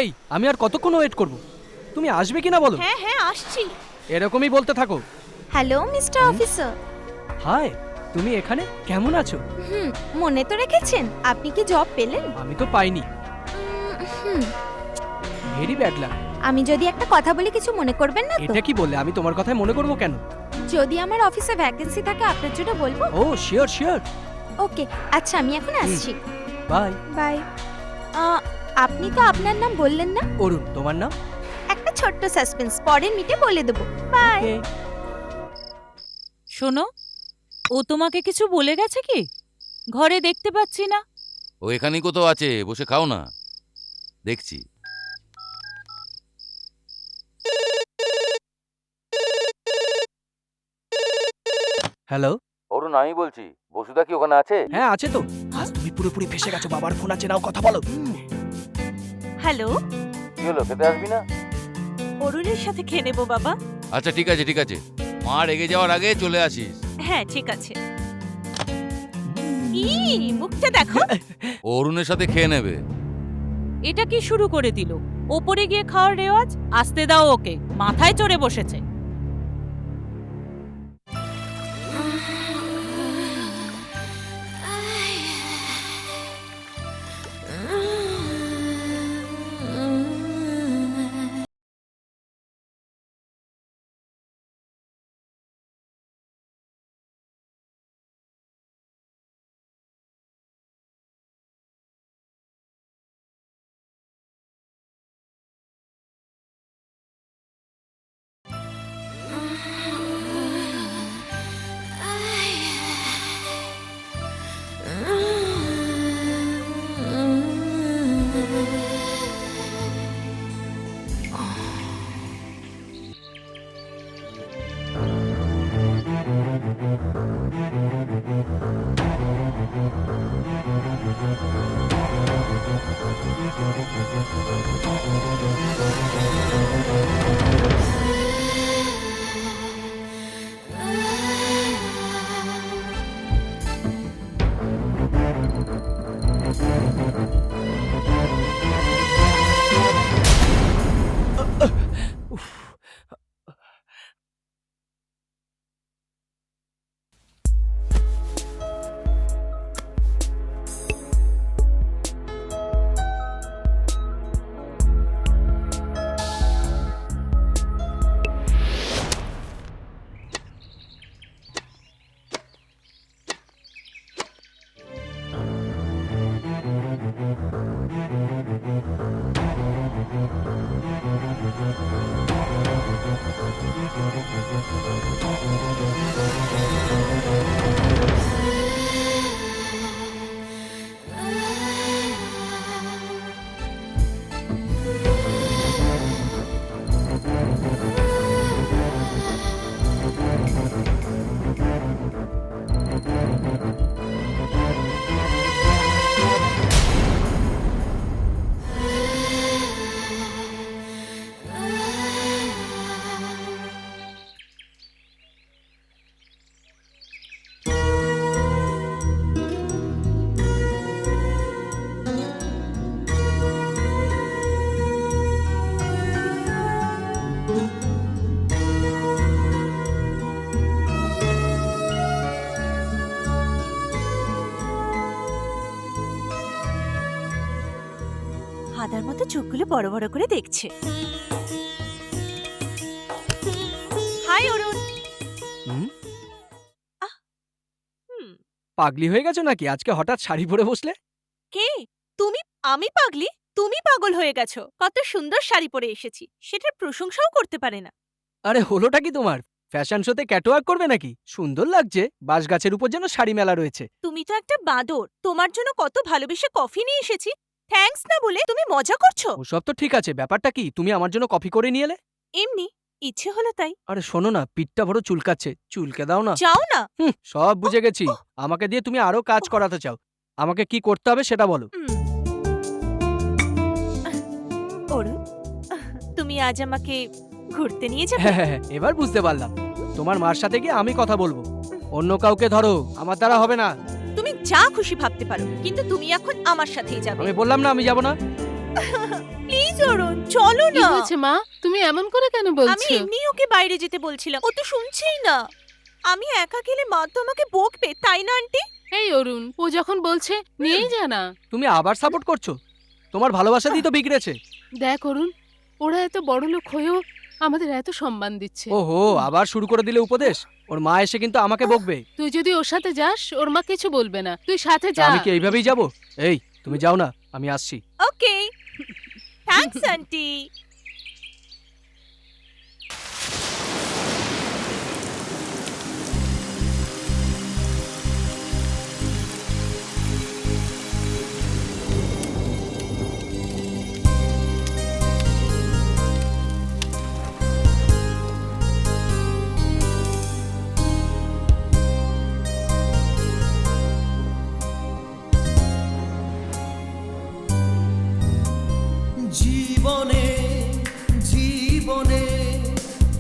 এই আমি আর কতক্ষণ ওয়েট করব? তুমি আসবে কিনা বলো। হ্যাঁ হ্যাঁ আসছি। এরকমই বলতে থাকো। Hello mister officer. হাই, তুমি এখানে কেমন আছো? মনে তো রেখেছেন? আপনি কি জব পেলেন? আমি তো পাইনি। Very bad luck. আমি যদি একটা কথা বলি কিছু মনে করবেন না তো? এটা কি বললে? আমি তোমার কথায় মনে করব কেন? যদি আমার অফিসে ভ্যাকেন্সি থাকে আপনার জন্য বলবো। ও শিওর শিওর। ওকে, আচ্ছা আমি এখন আসছি। Bye bye. আপনি তো আপনার নাম বললেন না? অরুণ, তোমার নাম? একটা ছোট্ট সাসপেন্স, পরের মিটে বলে দেবো। বাই। শোনো, ও তোমাকে কিছু বলে গেছে কি? ঘরে দেখতে পাচ্ছি না। ও এখানেই কোথাও আছে, বসে খাও না, দেখছি। হ্যালো। অরুণ আমি বলছি, বসুদা কি ওখানে আছে? হ্যাঁ আছে তো। আজ তুমি পুরোপুরি ফেসে গেছো, বাবার ফোন আছে, নাও কথা বলো। হ্যালো, কি হলো, খেতে আসবি না? অরুণের সাথে খেয়ে নেবো বাবা। আচ্ছা ঠিক আছে, মা রেগে যাওয়ার আগে চলে আসিস। হ্যাঁ ঠিক আছে। মুখটা দেখো। ও অরুণের সাথে খেয়ে নেবে। এটা কি শুরু করে দিল? ওপরে গিয়ে খাওয়ার রেওয়াজ? আসতে দাও ওকে, মাথায় চড়ে বসেছে। হাদার মতো চোখগুলো বড় বড় করে দেখছে। হাই অরুণ। পাগলি হয়ে গেছো নাকি? আজকে হঠাৎ শাড়ি পরে বসলে? কে তুমি? আমি পাগলি? তুমি পাগল হয়ে গেছো। কত সুন্দর শাড়ি পরে এসেছি, সেটার প্রশংসাও করতে পারে না। আরে হলোটা কি তোমার? ফ্যাশন শোতে ক্যাটওয়াক করবে নাকি? সুন্দর লাগছে, বাঁশ গাছের উপর যেন শাড়ি মেলা রয়েছে। তুমি তো একটা বাঁদর। তোমার জন্য কত ভালোবেসে কফি নিয়ে এসেছি, থ্যাঙ্কস না বলে তুমি মজা করছো। ওসব তো ঠিক আছে, ব্যাপারটা কি? তুমি আমার জন্য কফি করে নিয়ে এলে? এমনি ইচ্ছে হলো তাই। আরে শোনো না, পিঠটা বড় চুলকাচ্ছে, চুলকে দাও না। যাও না। সব বুঝে গেছি। আমাকে দিয়ে তুমি আরো কাজ করাতে চাও। আমাকে কি করতে হবে সেটা বলো। অরুণ, তুমি আজ আমাকে ঘুরতে নিয়ে যাবে? হ্যাঁ, এবার বুঝতে পারলাম। তোমার মার সাথে গিয়ে আমি কথা বলবো। অন্য কাউকে ধরো, আমার দ্বারা হবে না। তুমি যা খুশি ভাবতে পারো, কিন্তু তুমি এখন আমার সাথেই যাবে। আমি বললাম না আমি যাব না। প্লিজ অরুণ, চলো কি না। হয়েছে মা? তুমি এমন করে কেন আমি বলছো? এমনি ওকে বাইরে যেতে বলছিলাম, ও তো শুনছেই না। আমি একা গেলে মা তো আমাকে বকবে, তাই না আন্টি? এই অরুণ, ও যখন বলছে নিয়েই যা না। তুমি আবার সাপোর্ট করছো? তোমার ভালোবাসা দিয়ে তো বিগড়েছে। দেখ অরুণ, ওরা এত বড় লোক হয়েও আমাদের এত সম্মান দিচ্ছে। ওহো, আবার শুরু করে দিলে উপদেশ। ওর মা এসে কিন্তু আমাকে বকবে। তুই যদি ওর সাথে যাস, ওর মা কিছু বলবে না। তুই সাথে যা। আমি কি এইভাবেই যাব? এই তুমি যাও না, আমি আসছি। ওকে, থ্যাঙ্কস আন্টি। জীবনে জীবনে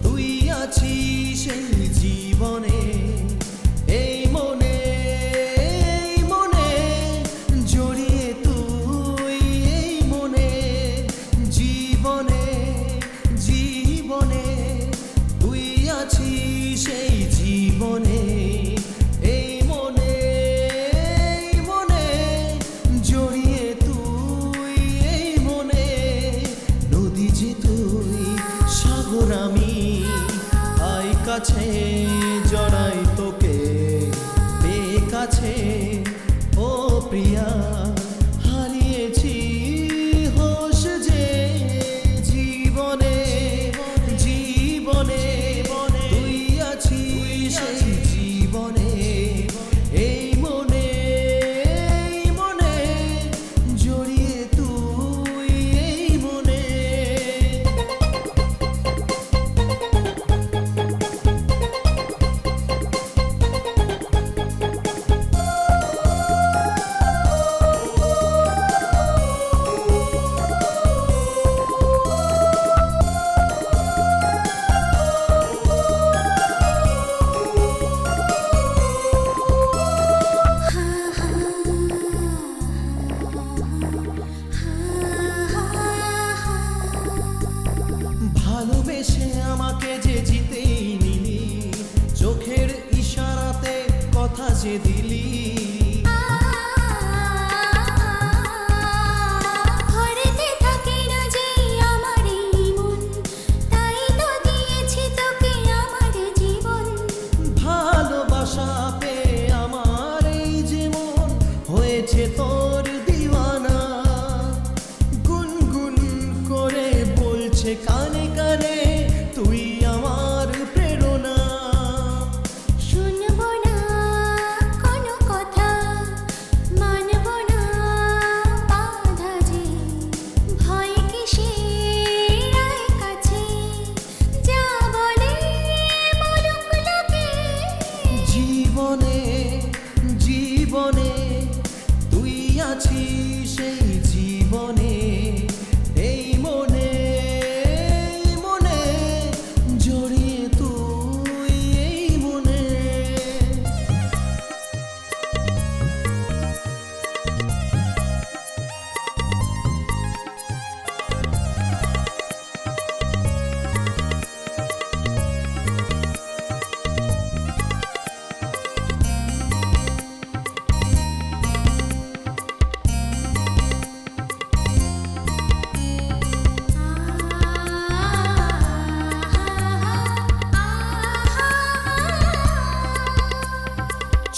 তুই আছিস এই জীবনে, এই মনে জড়িয়ে তুই এই মনে। জীবনে জীবনে তুই আছিস এই জীবনে, এই মনে জড়িয়ে তুই এই মনে।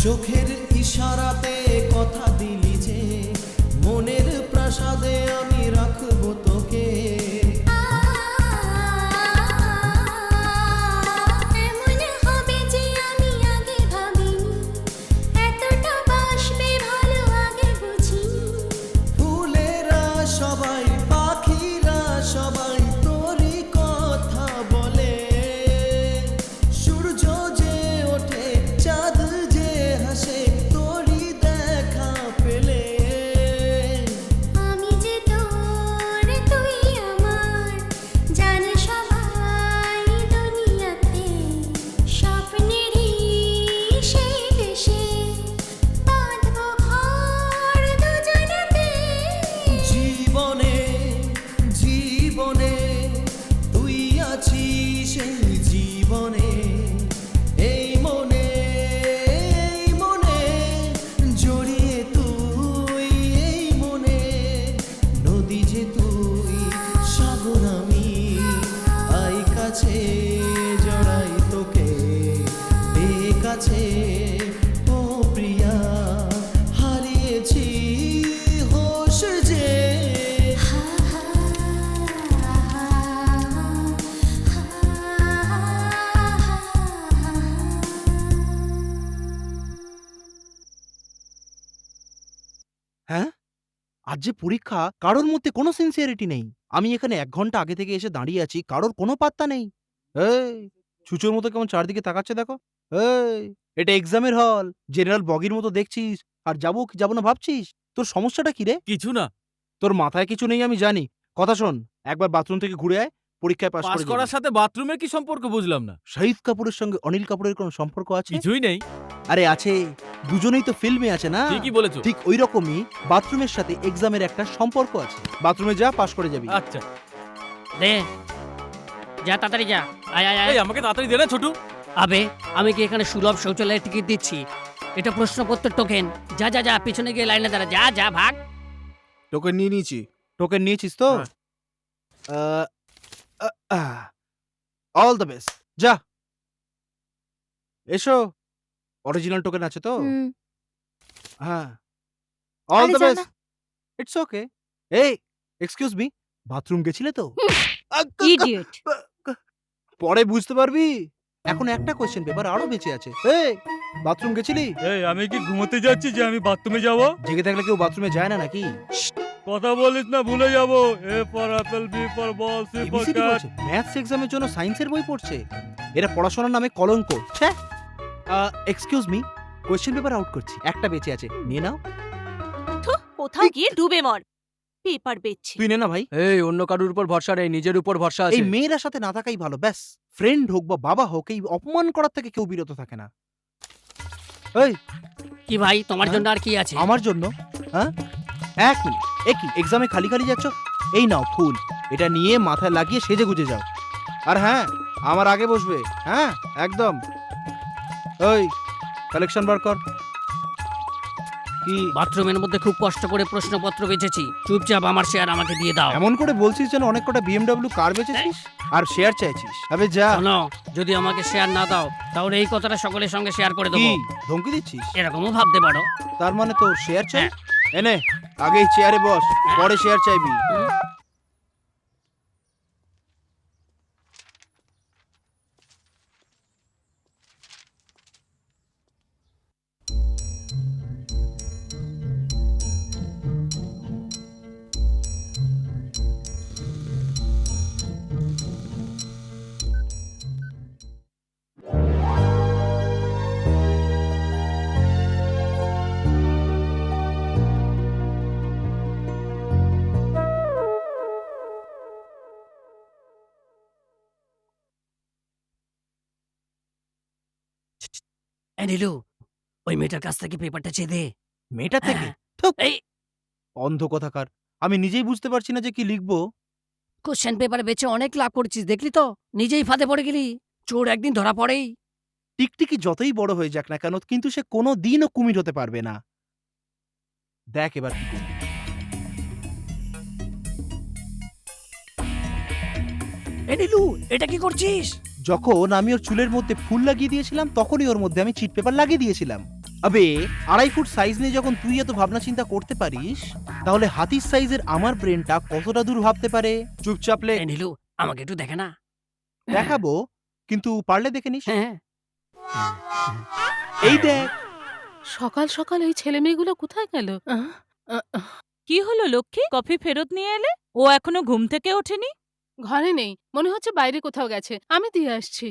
চোখের ইশারাতে কথা দিলি যে মনের প্রাসাদে আমি রাখবো তোকে। এমন হবে যে আমি আগে ভাবিনি, এতটা বাসবে ভালো আগে বুঝিনি। ফুলেরা সবাই পাখিরা সবাই তোরই কথা বলে, সূর্য যে ওঠে চাঁদ যে হাসে তোরই দেখা পেলে। আমি যে তোর তুই আমার, জানে সবাই দুনিয়াতে, স্বপ্নেরই সেই দেশে বাঁধবো ঘর দুজনেতে। জীবনে জীবনে তুই আছিস এই জীবনে, এই মনে জড়িয়ে তুই এই মনে। নদী যে তুই সাগর আমি, আই কাছে জড়াই তোকে এ কাছে। ও প্রিয়া হারিয়েছি হোশ যে। হ্যাঁ, আজ যে পরীক্ষা, কারোর মধ্যে কোনো সিনসিয়ারিটি নেই। আমি এখানে 1 ঘন্টা আগে থেকে এসে দাঁড়িয়ে আছি, কারোর কোনো পাত্তা নেই। এই ছুঁচোর মতো কেমন চারদিকে তাকাচ্ছে দেখো। এই এটা এক্সামের হল, জেনারেল বগির মতো দেখছিস আর যাবো কি যাবো না ভাবছিস? তোর সমস্যাটা কি রে? কিছু না, তোর মাথায় কিছু নেই আমি জানি। কথা শোন, একবার বাথরুম থেকে ঘুরে আয়, পরীক্ষায় পাস করে যাবি। সাথে বাথরুমের কি সম্পর্ক বুঝলাম না। শাহিদ কাপুরের সঙ্গে অনিল কাপুরের কোনো সম্পর্ক আছে? কিছুই নেই। আরে আছে, দুজনেই তো ফিল্মে আছে না? বলেছো। ঠিক ওই রকমই বাথরুমের সাথে এক্সামের একটা সম্পর্ক আছে। বাথরুমে যা, পাস করে যাবি। আচ্ছা, দে, যা তাড়াতাড়ি যা। আয় আয় আয়। আমাকে তাড়াতাড়ি দে না ছোটু। আবে, আমি কি এখানে সুলভ শৌচালয়ের টিকিট দিচ্ছি? এটা প্রশ্নপত্রের টোকেন। যা যা যা, পিছনে গিয়ে লাইনে দাঁড়া। যা যা, ভাগ। টোকেন নিয়ে নিয়েছি। টোকেন নিয়েছিস তো? অল দ্য বেস্ট, যা। এসো, অরিজিনাল টোকেন আছে তো? হ্যাঁ, অল আরে দ্য যা বেস্ট। না। It's okay. এই এক্সকিউজ মি, বাথরুম গেছিলে তো? ইডিয়েট। পরে বুঝতে পারবি। এখন একটা কোশ্চেন পেপার আরো বেঁচে আছে। এই বাথরুম গেছিলি? এই আমি কি ঘুমোতে যাচ্ছি যে আমি বাথরুমে যাব? জেগে থাকলে কেউ বাথরুমে যায় না নাকি? কথা বলিস না, ভুলে যাব। A for apple, B for ball, C for ABCD cat. পড়ছে, ম্যাথস এক্সামের জন্য সায়েন্সের বই পড়ছে। এরা পড়াশোনার নামে কলঙ্ক। ছ্যা। Excuse me, question paper out করছি, একটা বেঁচে আছে, নিয়ে নাও। থু, কোথাও গিয়ে ডুবে মর। পেপার বেচছি। তুই নে না ভাই। এই অন্য কারুর উপর ভরসা নেই, নিজের উপর ভরসা এই আছে। মেয়েরা সাথে না থাকাই ভালো, ব্যাস। ফ্রেন্ড হোক বা বাবা হোক, এই অপমান করার থেকে কেউ বিরত থাকে না। এই কি ভাই, তোমার জন্য আর কি আছে? আমার জন্য? হ্যাঁ, 1 মিনিট। একই এক্সামে খালি খালি যাচ্ছ? এই নাও ফুল, এটা নিয়ে মাথায় লাগিয়ে সেজে গুজে যাও। আর হ্যাঁ, আমার আগে বসবে। হ্যাঁ, একদম। ওই কালেকশন বার কর। কি বাথরুমের মধ্যে খুব কষ্ট করে প্রশ্নপত্র বেঁচেছি, চুপচাপ আমার শেয়ার আমাকে দিয়ে দাও। এমন করে বলছিস যেন অনেক কটা BMW কার বেচেছিস আর শেয়ার চাইছিস। আবে যা। শোনো, যদি আমাকে শেয়ার না দাও তাহলে এই কথাটা সকলের সঙ্গে শেয়ার করে কি দেবো। ধমকি দিচ্ছিস? এরকমও ভাবতে পারো। তার মানে তোর শেয়ার চাই? হ্যাঁ। এনে আগে এই চেয়ারে বস, পরে শেয়ার চাইবি। নীলু, ওই মেয়েটার কাছ থেকে পেপারটা চেয়ে দে। মেয়েটা থেকে? হ্যাঁ। থুক, এই অন্ধ কথাকার। আমি নিজেই বুঝতে পারছি না যে কি লিখবো। কোশ্চেন পেপার বেচে অনেক লাভ করছিস, দেখলি তো? নিজেই ফাঁদে পড়ে গেলি। চোর একদিন ধরা পড়েই। টিকটিকি যতই বড় হয়ে যাক না কেন, কিন্তু সে কোনো দিনও কুমির হতে পারবে না। দেখ এবার কি করি। নীলু, এটা কি করছিস? যখন আমি ওর চুলের মধ্যে ফুল লাগিয়ে দিয়েছিলাম, তখনই ওর মধ্যে আমি চিট পেপার লাগিয়ে দিয়েছিলাম। আবে 2.5 ফুট সাইজ নিয়ে যখন তুই এত ভাবনা চিন্তা করতে পারিস, তাহলে হাতির সাইজের আমার ব্রেনটা কতটা দূর ভাবতে পারে? চুপচাপ লে। এই নীলু আমাকে একটু দেখে না। দেখাবো, কিন্তু পারলে দেখে নিস। হ্যাঁ এই দেখ। সকাল সকাল এই ছেলে মেয়েগুলো কোথায় গেল? কি হলো লক্ষ্মী, কফি ফেরত নিয়ে এলে? ও এখনো ঘুম থেকে ওঠেনি? ঘরে নেই, মনে হচ্ছে বাইরে কোথাও গেছে। আমি দিয়ে আসছি।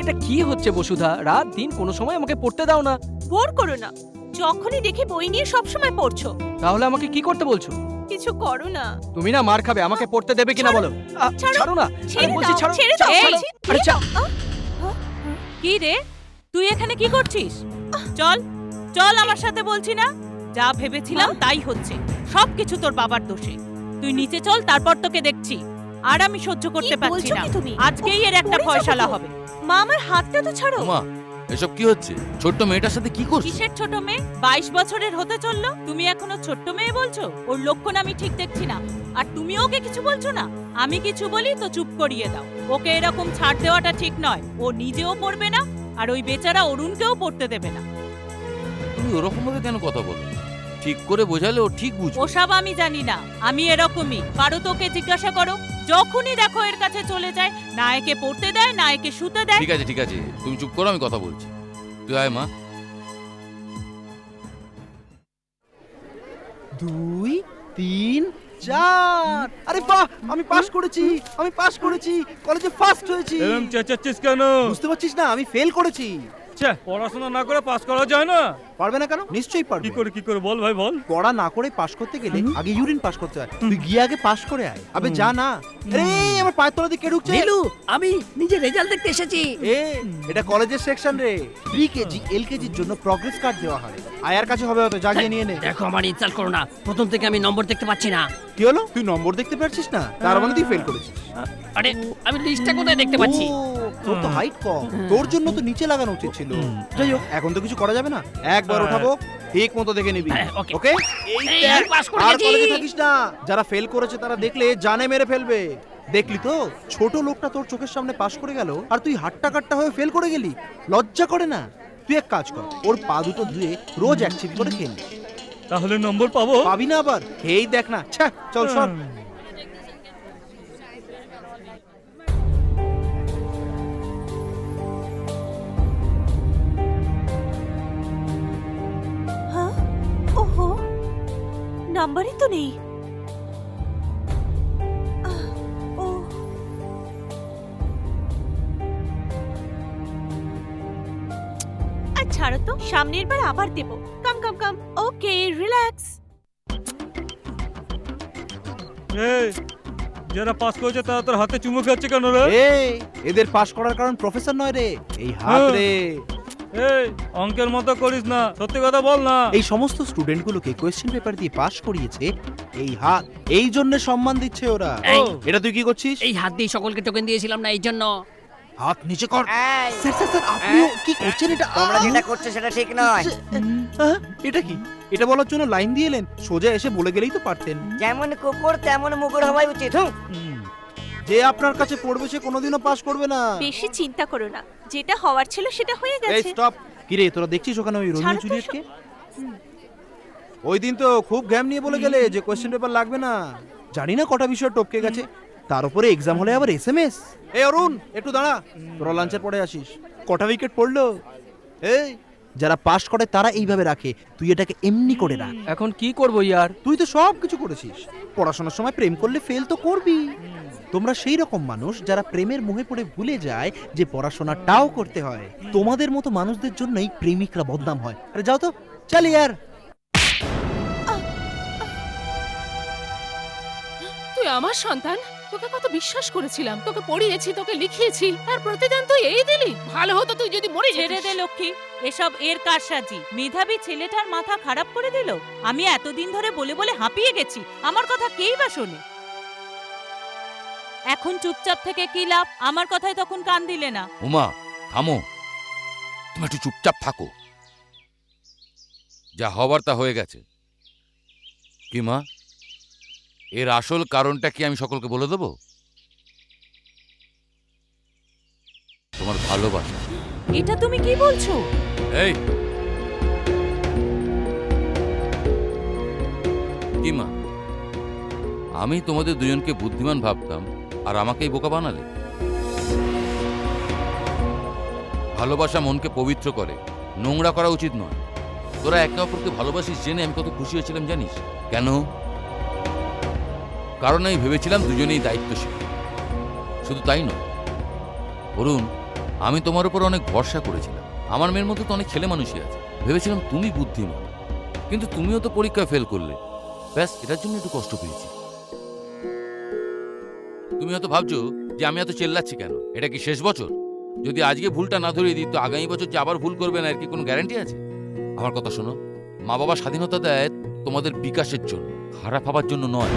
এটা কি হচ্ছে বসুধা? রাত দিন কোনো সময় আমাকে পড়তে দাও না। বোর করো না, যখনই দেখি বই নিয়ে সবসময় পড়ছো। তাহলে আমাকে কি করতে বলছো? কিছু করো না। তুমি না মার খাবে, আমাকে পড়তে দেবে কিনা বলো। ছাড়ো না, ছেড়ে আমি বলছি দাও, ছাড়ো। ছেড়ে দাও, এই, বলছি, আরে ছেড়ে ছাড়ো। দাও। কি রে, তুই এখানে কি করছিস? চল চল আমার সাথে, বলছি না? যা ভেবেছিলাম তাই হচ্ছে, সবকিছু তোর বাবার দোষে। তুই নিচে চল, তারপর তোকে দেখছি। আর আমি সহ্য করতে কি পারছি বলছো না। কি তুমি? আজকেই এর একটা পড়ে যাবো ফয়সালা তো। হবে। মা, আমার হাতটা তো ছাড়ো। মা এসব কি হচ্ছে? ছোট্ট মেয়েটার সাথে কি করছিস? কিসের ছোট মেয়ে? 22 বছরের হতে চললো, তুমি এখনো ছোট্ট মেয়ে বলছো? ওর লক্ষণ আমি ঠিক দেখছি না, আর তুমি ওকে কিছু বলছো না। আমি কিছু বলি তো চুপ করিয়ে দাও। ওকে এরকম ছাড় দেওয়াটা ঠিক নয়। ও নিজেও পড়বে না, আর ওই বেচারা অরুণকেও পড়তে দেবে না। তুমি ওরকম ভাবে কেন কথা বলো? ঠিক করে বোঝালে ও ঠিক বুঝবে। ওসব আমি জানি না, আমি এরকমই। পারো তোকে জিজ্ঞাসা করো। যখনই দেখো এর কাছে চলে যায়, না একে পড়তে দেয়, না একে শুতে দেয়। ঠিক আছে ঠিক আছে, তুমি চুপ করো, আমি কথা বলছি। তুই আয় মা। 2, 3, 4। আরে বাহ, আমি পাস করেছি, আমি পাস করেছি, কলেজে ফার্স্ট হয়েছি। এরকম চেঁচাচ্ছিস কেন? বুঝতে পারছিস না, আমি ফেল করেছি। ছ্যা, পড়াশোনা না করে পাস করা যায় না? পারবে না কেন? নিশ্চয়ই কি পারবে। করে বল ভাই বল। পড়া না করে পাস করতে গেলে আগে ইউরিন পাস করতে হয়। তুই গিয়ে আগে পাস করে আয়। আবে যা না। আরে আমার পায়ের তলা দিয়ে কে ঢুকছে? নীলু আমি নিজে রেজাল্ট দেখতে এসেছি। এটা কলেজের সেকশন রে। প্রি কেজি এলকেজির জন্য প্রগ্রেস কার্ড দেওয়া হয়। আয়ার কাছে হবে হয়তো, যা গিয়ে নিয়ে নে। দেখো আমার ইনসাল্ট করো না, প্রথম থেকে আমি নম্বর দেখতে পাচ্ছি না। কি হলো? তুই নম্বর দেখতে পারছিস না? তার মানে তুই ফেল করেছিস। আরে আমি লিস্টটা কোথায় দেখতে পাচ্ছি? ও, তোর তো হাইট কম, তোর জন্য তো নিচে লাগানো উচিত ছিল। যাই হোক, এখন তো কিছু করা যাবে না। একবার ওঠাবো, ঠিক মতো দেখে নিবি। হ্যাঁ, ওকে। ওকে? এই, দেখ, আমি পাস করে আর গেছি। কলেজে থাকিস না। যারা ফেল করেছে তারা দেখলে জানে মেরে ফেলবে। দেখলি তো, ছোট লোকটা তোর চোখের সামনে পাস করে গেল, আর তুই হাট্টা কাট্টা হয়ে ফেল করে গেলি। লজ্জা করে না? তুই এক কাজ কর, ওর পা দুটো ধুয়ে রোজ এক চিপ করে খেয়ে নে। তাহলে নম্বর পাবো? পাবি না আবার? খেয়েই দেখ না। ছ্যা, চল সর। হ্যাঁ? ওহো, নাম্বারই তো নেই। ও, আর ছাড়ো তো, সামনের বার আবার দেবো। কাম কাম কাম। ওকে, রিল্যাক্স। এই, যারা পাস করেছে তারা তোর হাতে চুমু খাচ্ছে কেন রে? এই, এদের পাস করার কারণ প্রফেসর নয় রে, এই হাত রে। এই, অঙ্কের মতো করিস না, সত্যি কথা বল না। এই সমস্ত স্টুডেন্টগুলোকে কোয়েশ্চেন পেপার দিয়ে পাস করিয়েছে এই হাত। এই জন্য সম্মান দিচ্ছে ওরা। এই, এটা তুই কি করছিস? এই হাত দিয়ে সকলকে টোকেন দিয়েছিলাম না, এই জন্য। হাত নিচে কর। এই, স্যার স্যার স্যার, আপনিও কি করছেন এটা? তোমরা যেটা করছো সেটা ঠিক নয়। এটা কি? এটা বলার জন্য লাইন দিয়ে এলেন? সোজা এসে বলে গেলেই তো পারতেন। যেমন কুকুর তেমন মুগুর হওয়াই উচিত। যে আপনার কাছে পড়বে সে কোনোদিনও পাস করবে না। বেশি চিন্তা করো না, যেটা হওয়ার ছিল সেটা হয়ে এই গেছে। স্টপ। কি রে, তোরা দেখছিস ওখানে ওই রোমিও ছাড়ো তো জুলিয়েটকে? ওই দিন তো খুব ঘ্যাম নিয়ে বলে গেলে যে কোয়েশ্চেন পেপার লাগবে না। জানি না কটা বিষয় টপকে গেছে, তার উপরে এক্সাম হলে আবার এসএমএস। এই অরুণ, একটু দাঁড়া, তোরা লাঞ্চের পরে আসিস। কটা উইকেট পড়লো? এই, যারা পাস করে তারা এইভাবে রাখে, তুই এটাকে এমনি করে রাখ। এখন কি করবো ইয়ার? তুই তো সব কিছু করেছিস। পড়াশোনার সময় প্রেম করলে ফেল তো করবি। তোমরা সেই রকম মানুষ যারা প্রেমের মোহে পড়ে ভুলে যায় যে পড়াশোনাটাও করতে হয়। তোমাদের মতো মানুষদের জন্যই প্রেমিকরা বদনাম হয়। আরে যাও তো, চল ইয়ার। তুই আমার সন্তান, তোকে কত বিশ্বাস করেছিলাম, তোকে পড়িয়েছি, তোকে লিখিয়েছি, আর প্রতিদিন তুই এই দিলি। ভালো হতো তুই যদি মরে ছেড়ে দে লক্ষ্মী, এসব এর কারসাজি। মেধাবী ছেলেটার মাথা খারাপ করে দিল। আমি এতদিন ধরে বলে বলে হাঁপিয়ে গেছি, আমার কথা কেই বা শোনে? এখন চুপচাপ থেকে কি লাভ? আমার কথায় তখন কান দিলে না। উমা থামো, তুমি একটু চুপচাপ থাকো। যা হবার তা হয়ে গেছে। কি মা, এর আসল কারণটা কি আমি সকলকে বলে দেবো? ভালোবাসা। এটা তুমি কি বলছো? এই কি মা, আমি তোমাদের দুজনকে বুদ্ধিমান ভাবতাম আর আমাকেই বোকা বানালে? ভালোবাসা মনকে পবিত্র করে, নোংরা করা উচিত নয়। তোরা একে অপরকে ভালোবাসিস জেনে আমি কত খুশি হয়েছিলাম জানিস? কেন? কারণ আমি ভেবেছিলাম দুজনেই দায়িত্বশীল। শুধু তাই নয় অরুণ, আমি তোমার উপর অনেক ভরসা করেছিলাম। আমার মেয়ের মধ্যে তো অনেক ছেলে মানুষই আছে, ভেবেছিলাম তুমি বুদ্ধিমান, কিন্তু তুমিও তো পরীক্ষায় ফেল করলে। ব্যাস, এটার জন্য একটু কষ্ট পেয়েছি। তুমি হয়তো ভাবছো যে আমি এত চেল্লাচ্ছি কেন, এটা কি শেষ বছর? যদি আজকে ভুলটা না ধরিয়ে দিই তো আগামী বছর যে আবার ভুল করবে না, এর কি কোনো গ্যারান্টি আছে? আমার কথা শোনো, মা বাবা স্বাধীনতা দেয় তোমাদের বিকাশের জন্য, খারাপ হবার জন্য নয়।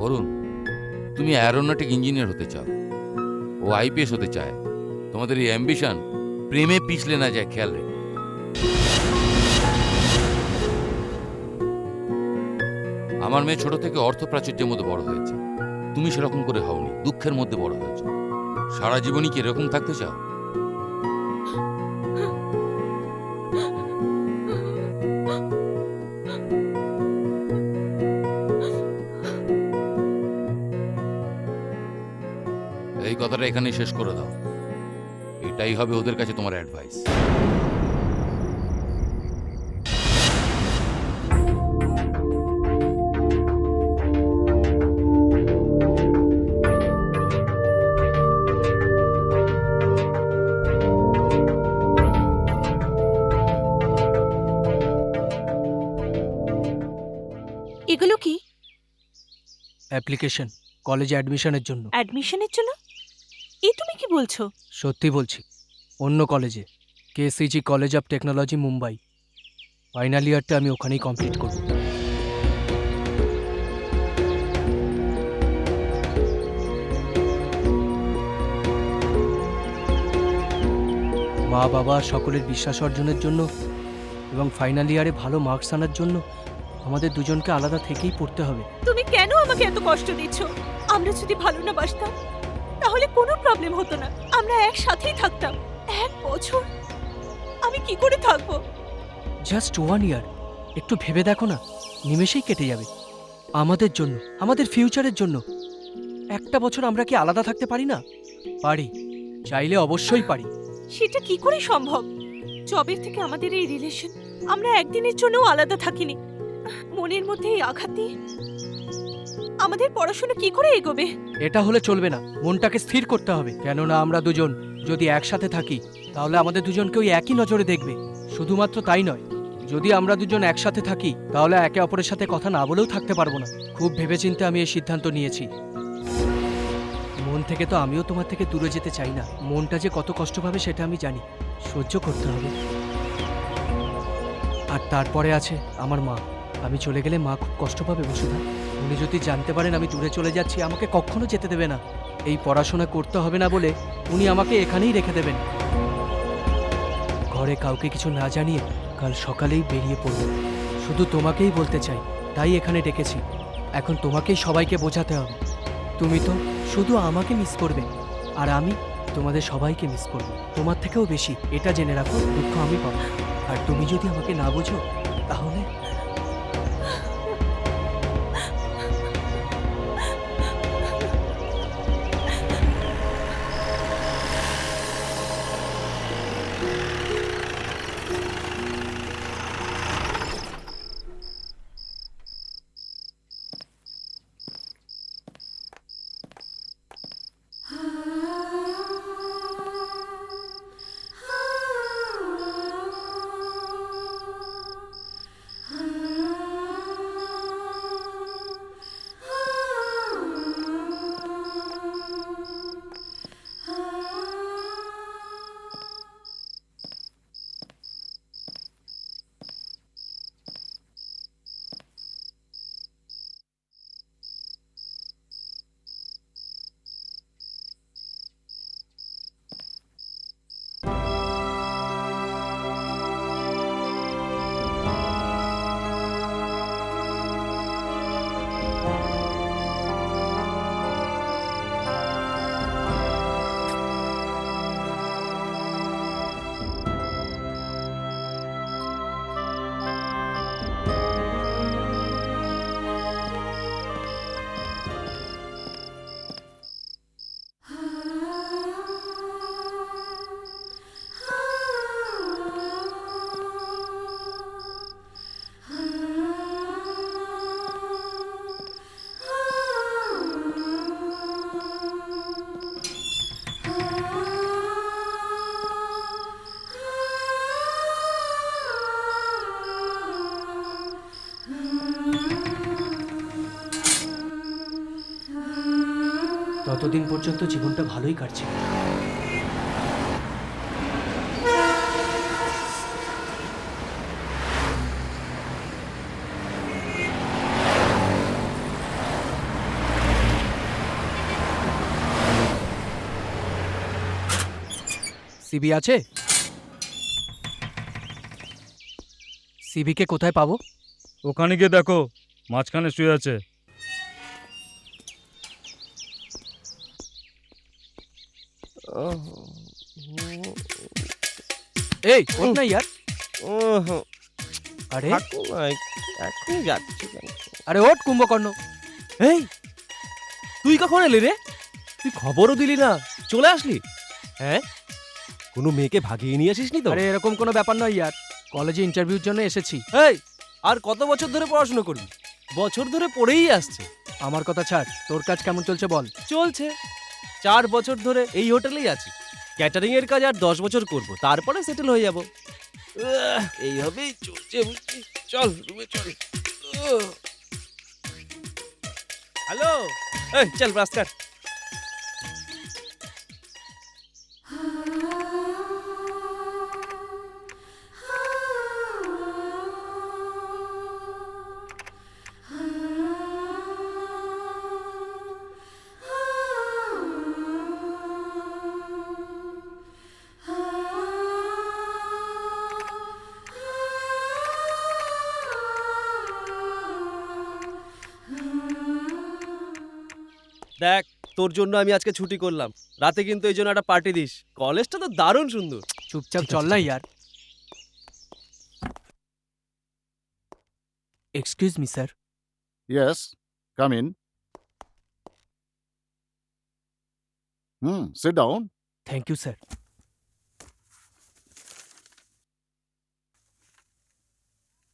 অরুণ, তুমি অ্যারোনটিক ইঞ্জিনিয়ার হতে চাও, ও আইপিএস হতে চায়। তোমাদের এই অ্যাম্বিশন প্রেমে পিছলে না যায়, খেয়াল রেখো। আমার মেয়ে ছোট থেকে অর্থ প্রাচুর্যের মধ্যে বড় হয়েছে, তুমি সেরকম করে হওনি, দুঃখের মধ্যে বড় হয়েছ। সারা জীবনই কি এরকম থাকতে চাও? এই কথাটা এখানেই শেষ করে দাও, এটাই হবে ওদের কাছে তোমার অ্যাডভাইস। এগুলো কি? অ্যাপ্লিকেশন, কলেজে অ্যাডমিশনের জন্য। অ্যাডমিশনের জন্য? এই তুমি কি বলছো? সত্যি বলছি, অন্য কলেজে, KCG college of technology, Mumbai. Final ইয়ারটা আমি ওখানেই কমপ্লিট করব। মা বাবা আর সকলের বিশ্বাস অর্জনের জন্য এবং ফাইনাল ইয়ারে ভালো মার্কস আনার জন্য আমাদের দুজনকে আলাদা থেকেই পড়তে হবে। তুমি কেন আমাকে এত কষ্ট দিচ্ছ? আমরা যদি ভালো না বাসতাম তাহলে কোনো প্রবলেম হতো না, আমরা একসাথেই থাকতাম। 1 বছর আমি কি করে থাকবো? জাস্ট 1 ইয়ার, একটু ভেবে দেখো না, নিমেষেই কেটে যাবে। আমাদের জন্য, আমাদের ফিউচারের জন্য 1টা বছর আমরা কি আলাদা থাকতে পারি না? পারি, চাইলে অবশ্যই পারি। সেটা কি করে সম্ভব? জবের থেকে আমাদের এই রিলেশন, আমরা একদিনের জন্যও আলাদা থাকিনি। মনের মধ্যে এই আঘাত দিয়ে আমাদের পড়াশোনা কি করে এগোবে? এটা হলে চলবে না, মনটাকে স্থির করতে হবে। কেননা আমরা দুজন যদি একসাথে থাকি তাহলে আমাদের দুজনকে ওই একই নজরে দেখবে। শুধুমাত্র তাই নয়, যদি আমরা দুজন একসাথে থাকি তাহলে একে অপরের সাথে কথা না বলেও থাকতে পারবো না। খুব ভেবেচিন্তে আমি এই সিদ্ধান্ত নিয়েছি। মন থেকে তো আমিও তোমার থেকে দূরে যেতে চাই না। মনটা যে কত কষ্ট পাবে সেটা আমি জানি, সহ্য করতে হবে। আর তারপরে আছে আমার মা। আমি চলে গেলে মা খুব কষ্ট পাবে বসুধা। উনি যদি জানতে পারেন আমি দূরে চলে যাচ্ছি, আমাকে কখনো যেতে দেবে না। এই পড়াশোনা করতে হবে না বলে উনি আমাকে এখানেই রেখে দেবেন। ঘরে কাউকে কিছু না জানিয়ে কাল সকালেই বেরিয়ে পড়ব। শুধু তোমাকেই বলতে চাই, তাই এখানে ডেকেছি। এখন তোমাকেই সবাইকে বোঝাতে হবে। তুমি তো শুধু আমাকে মিস করবে, আর আমি তোমাদের সবাইকে মিস করব, তোমার থেকেও বেশি। এটা জেনে রাখো, দুঃখ আমি পাবো। আর তুমি যদি আমাকে না বোঝো তাহলে ততদিন পর্যন্ত জীবনটা ভালোই কাটছে। সিবি আছে? সিবিকে কোথায় পাবো? ওখানে গিয়ে দেখো, মাঝখানে শুয়ে আছে। এই ওঠ না ইয়ার। আরে এখন যাচ্ছি কেন? আরে ওঠ কুম্ভকর্ণ। এই তুই কখন এলি রে? তুই খবরও দিলি না, চলে আসলি? হ্যাঁ, কোনো মেয়েকে ভাগিয়ে নিয়ে আসিসনি তো? আরে এরকম কোনো ব্যাপার নয় ইয়ার, কলেজে ইন্টারভিউর জন্য এসেছি। এই আর কত বছর ধরে পড়াশোনা করবি? বছর ধরে পড়েই আসছে। আমার কথা ছাড়, তোর কাজ কেমন চলছে বল। চলছে, 4 বছর ধরে এই হোটেলেই আছি। ক্যাটারিং এর কাজ আর 10 বছর করব, তারপরে সেটেল হয়ে যাব। এইভাবেই চলছে। চল রুমে চল। হ্যালো, এই চল ব্রাশ কর। দেখ, তোর জন্য আমি আজকে ছুটি করলাম। রাতে কিন্তু এই জন্য একটা পার্টি দিস। কলেজটা তো দারুণ সুন্দর। চুপচাপ চল না ইয়ার। Excuse me sir. Yes, come in. Sit down. Thank you sir.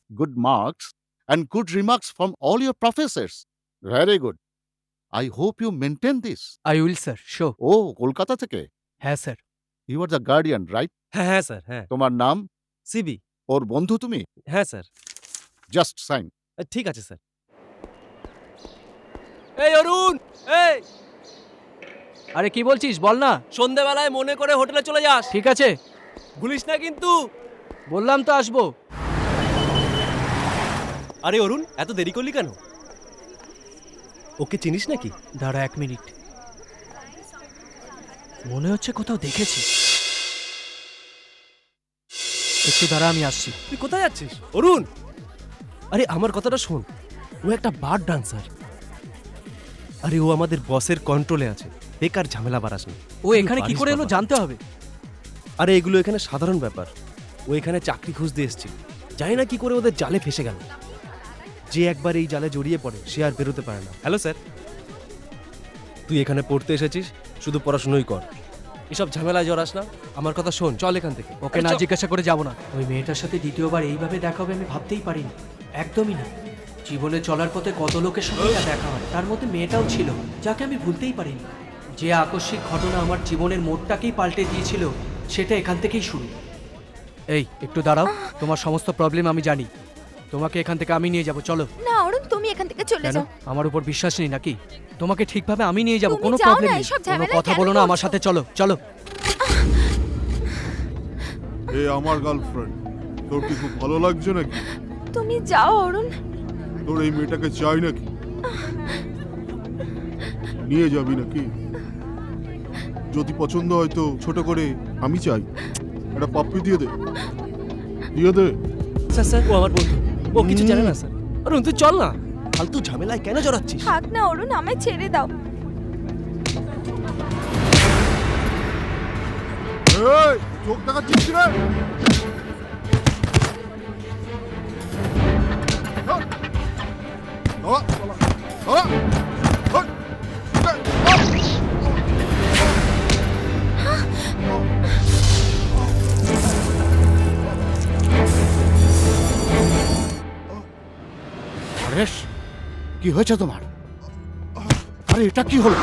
Good marks and good remarks from all your professors. Very good. I hope you maintain this. I will sir, show. Oh, Kolkata থেকে? হ্যাঁ sir. You are the guardian, right? হ্যাঁ হ্যাঁ স্যার, হ্যাঁ। তোমার নাম? সিবি। ওর বন্ধু তুমি? হ্যাঁ স্যার। Just sign. ঠিক আছে স্যার। এই অরুণ, এই আরে কি বলছিস বল না। সন্ধ্যাবেলায় মনে করে হোটেলে চলে যাস। ঠিক আছে, ভুলিস না কিন্তু। বললাম তো আসবো। আরে অরুণ, এত দেরি করলি কেন? ওকে চিনিস নাকি? দাঁড়া 1 মিনিট, মনে হচ্ছে কোথাও দেখেছি। একটু দাঁড়া, আমি আসছি। তুই কোথায় যাচ্ছিস অরুণ? আরে আমার কথাটা শোন, ও একটা বার ডান্সার। আরে ও আমাদের বসের কন্ট্রোলে আছে, বেকার ঝামেলা বাড়াস না। ও এখানে কি করে এলো জানতে হবে। আরে এগুলো এখানে সাধারণ ব্যাপার। ও এখানে চাকরি খুঁজতে এসেছিল, জানি না কি করে ওদের জালে ফেসে গেল। যে একবার এই জালে জড়িয়ে পড়ে সে আর বেরোতে পারে না। হ্যালো স্যার, তুই এখানে পড়তে এসেছিস, শুধু পড়াশোনাই কর, এসব ঝামেলায় জড়াস না। আমার কথা শোন, চল এখান থেকে। ওকে না জিজ্ঞাসা করে যাব না। ওই মেয়েটার সাথে দ্বিতীয়বার এইভাবে দেখা হবে আমি ভাবতেই পারিনি, একদমই না। জীবনে চলার পথে কত লোকের সাথে দেখা হয়, তার মধ্যে মেয়েটাও ছিল, যাকে আমি ভুলতেই পারিনি। যে আকস্মিক ঘটনা আমার জীবনের মোড়টাকেই পাল্টে দিয়েছিল, সেটা এখান থেকেই শুরু। এই একটু দাঁড়াও, তোমার সমস্ত প্রবলেম আমি জানি, তোমাকে এখান থেকে আমি নিয়ে যাব, চলো। না অরুণ, তুমি এখান থেকে চলে কেন, যাও। আমার উপর বিশ্বাস নেই নাকি? তোমাকে ঠিকভাবে আমি নিয়ে যাব, তুমি কোনো যাও প্রবলেম না, নেই। এসব কোনো ঝামেলা কথা কেন বলো না আমার করছো? সাথে, চলো চলো। এ আমার গার্লফ্রেন্ড, তোর কি খুব ভালো লাগছে নাকি? তুমি যাও অরুণ। তোর এই মেয়েটাকে চাই নাকি? নিয়ে যাবি নাকি? যদি পছন্দ হয় তো ছোট করে আমি চাই একটা পাপ্পি দিয়ে দে, দিয়ে দে। স্যার স্যার, ও আমার বন্ধু, ও কিছু জানে না স্যার। অরুণ তুই চল না, ফালতু ঝামেলায় কেন জড়াচ্ছিস? থাক না অরুণ, আমায় ছেড়ে দাও। এই চোখ দেখাচ্ছিস রে? হরেশ, কি হয়েছে তোমার? আরে এটা কি হলো?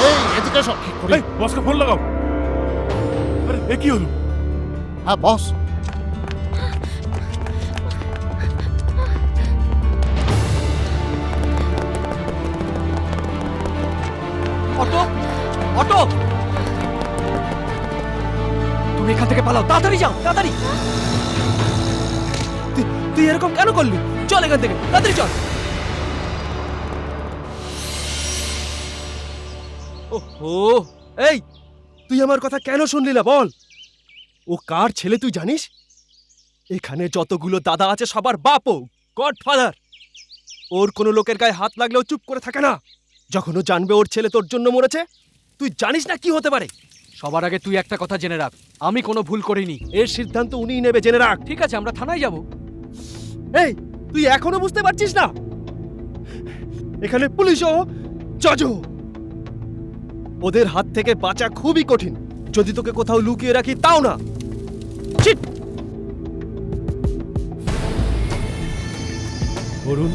এই এদিকে এসো। এই বসকে ফোন লাগাও। আরে এ কি হলো? হ্যাঁ বস। অটো, শ্যাম তাড়াতাড়ি। তুই এরকম কেন করলি? চল এখান থেকে, তাড়াতাড়ি চল। ওহো, এই তুই আমার কথা কেন শুনলি না বল? ও কার ছেলে তুই জানিস? এখানে যতগুলো দাদা আছে সবার বাপও গডফাদার। ওর কোনো লোকের গায়ে হাত লাগলেও চুপ করে থাকে না। যখন ও জানবে ওর ছেলে তোর জন্য মরেছে, তুই জানিস না কি হতে পারে। সবার আগে তুই একটা কথা জেনে রাখ, আমি কোনো ভুল করিনি। এর সিদ্ধান্ত উনিই নেবে, জেনে রাখ। ঠিক আছে, আমরা থানায় যাব। এই তুই এখনো বুঝতে পারছিস না? এখানে পুলিশও জজও। ওদের হাত থেকে বাঁচা খুবই কঠিন। যদি তোকে কোথাও লুকিয়ে রাখি তাও না। চিট! অরুণ,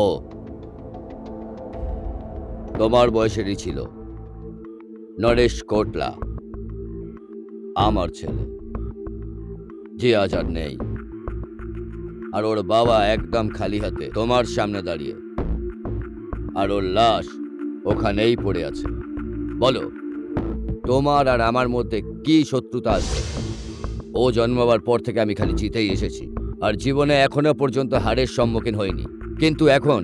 ও তোমার বয়সেরই ছিল, নরেশ কোটলা, আমার ছেলে, যে আজ আর নেই। আর ওর বাবা একদম খালি হাতে তোমার সামনে দাঁড়িয়ে, আর ওর লাশ ওখানেই পড়ে আছে। বলো, তোমার আর আমার মধ্যে কি শত্রুতা আছে? ও জন্মাবার পর থেকে আমি খালি জিতেই এসেছি, আর জীবনে এখনো পর্যন্ত হারের সম্মুখীন হইনি। কিন্তু এখন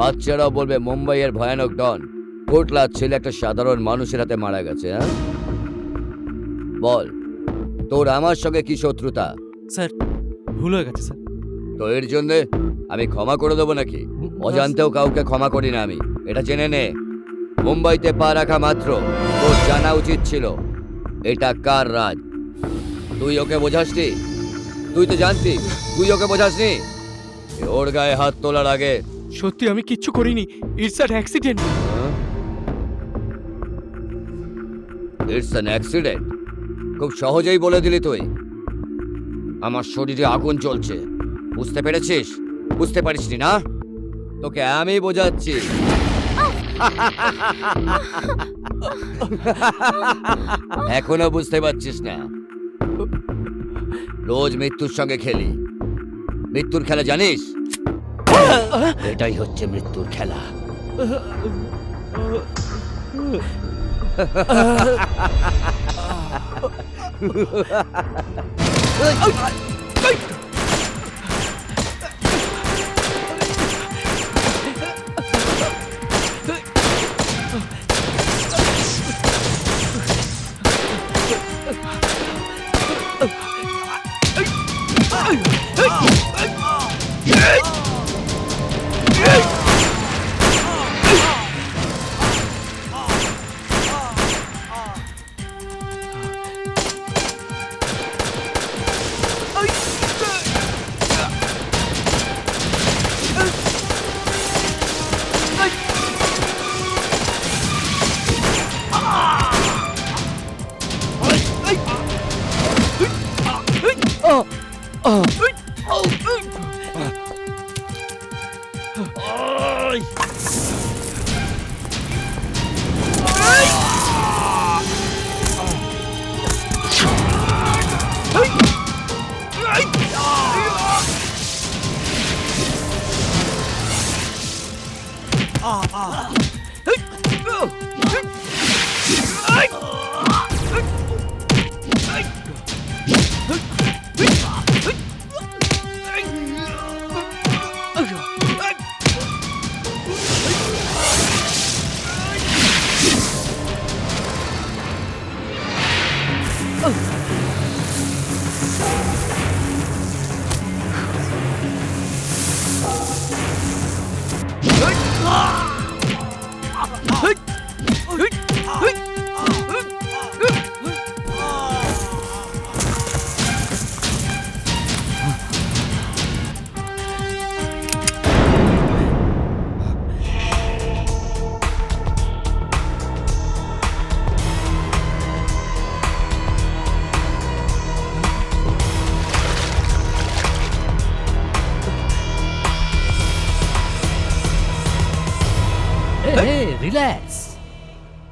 বাচ্চারাও বলবে মুম্বাইয়ের ভয়ানক ডন কোটলার ছেলে একটা সাধারণ মানুষের হাতে মারা গেছে। হ্যাঁ, বল, তোর আমার সঙ্গে কি শত্রুতা? স্যার, ভুল হয়ে গেছে স্যার। তো এর জন্য আমি ক্ষমা করে দেবো নাকি? অজান্তেও কাউকে ক্ষমা করি না আমি, এটা জেনে নে। মুম্বাইতে পা রাখা মাত্র তোর জানা উচিত ছিল এটা কার রাজ। তুই ওকে বোঝাসনি? তুই তো জানতি, তুই ওকে বোঝাসনি? ওর গায়ে হাত তোলার আগে সত্যি আমি কিচ্ছু করিনি, it's an accident. It's an accident? খুব সহজেই বলে দিলি তুই। আমার শরীরে আগুন জ্বলছে, বুঝতে পেরেছিস? বুঝতে পারিসনি না? তোকে আমি বোঝাচ্ছি। এখনো বুঝতে পারছিস না? রোজ মৃত্যুর সঙ্গে খেলি। মৃত্যুর খেলা জানিস? এটাই হচ্ছে মৃত্যুর খেলা।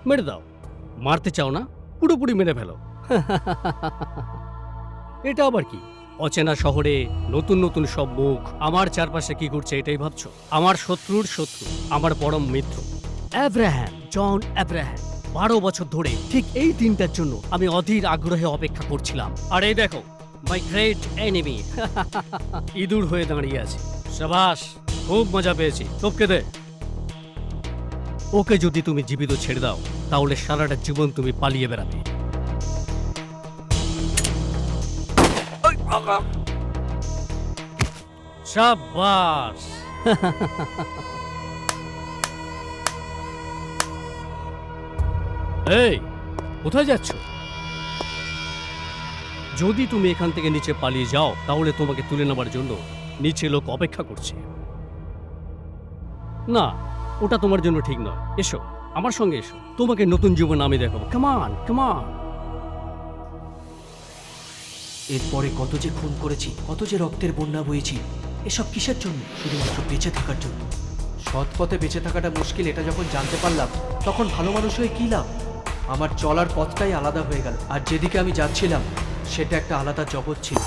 মেরে দাও। মারতে চাও না, পুরোপুরি মেরে ফেলো। এটা আবার কি? অচেনা শহরে নতুন নতুন সব মুখ, আমার চারপাশে কি ঘটছে এটাই ভাবছো? আমার শত্রুর শত্রু, আমার পরম মিত্র অ্যাব্রাহাম, জন অ্যাব্রাহাম। 12 বছর ধরে ঠিক এই দিনটার জন্য আমি অধীর আগ্রহে অপেক্ষা করছিলাম। আর এই দেখো, মাই গ্রেট এনিমি ইঁদুর হয়ে দাঁড়িয়ে আছে। সাবাস, খুব মজা পেয়েছি। টপকে দে। ওকে যদি তুমি জীবিত ছেড়ে দাও, তাহলে সারাটা জীবন তুমি পালিয়ে বেড়াবে। সাবাস। এই, কোথায় যাচ্ছ? যদি তুমি এখান থেকে নিচে পালিয়ে যাও, তাহলে তোমাকে তুলে নেবার জন্য নিচে লোক অপেক্ষা করছে। না, ওটা তোমার জন্য ঠিক নয়। এসো, আমার সঙ্গে এসো, তোমাকে নতুন জীবন আমি দেখাবো। কামান কামান। এরপরে কত যে খুন করেছি, কত যে রক্তের বন্যা বয়েছি, এসব কিসের জন্য? শুধুমাত্র বেঁচে থাকার জন্য। সৎ পথে বেঁচে থাকাটা মুশকিল এটা যখন জানতে পারলাম, তখন ভালো মানুষ হয়ে কী লাভ? আমার চলার পথটাই আলাদা হয়ে গেল, আর যেদিকে আমি যাচ্ছিলাম সেটা একটা আলাদা জগৎ ছিল।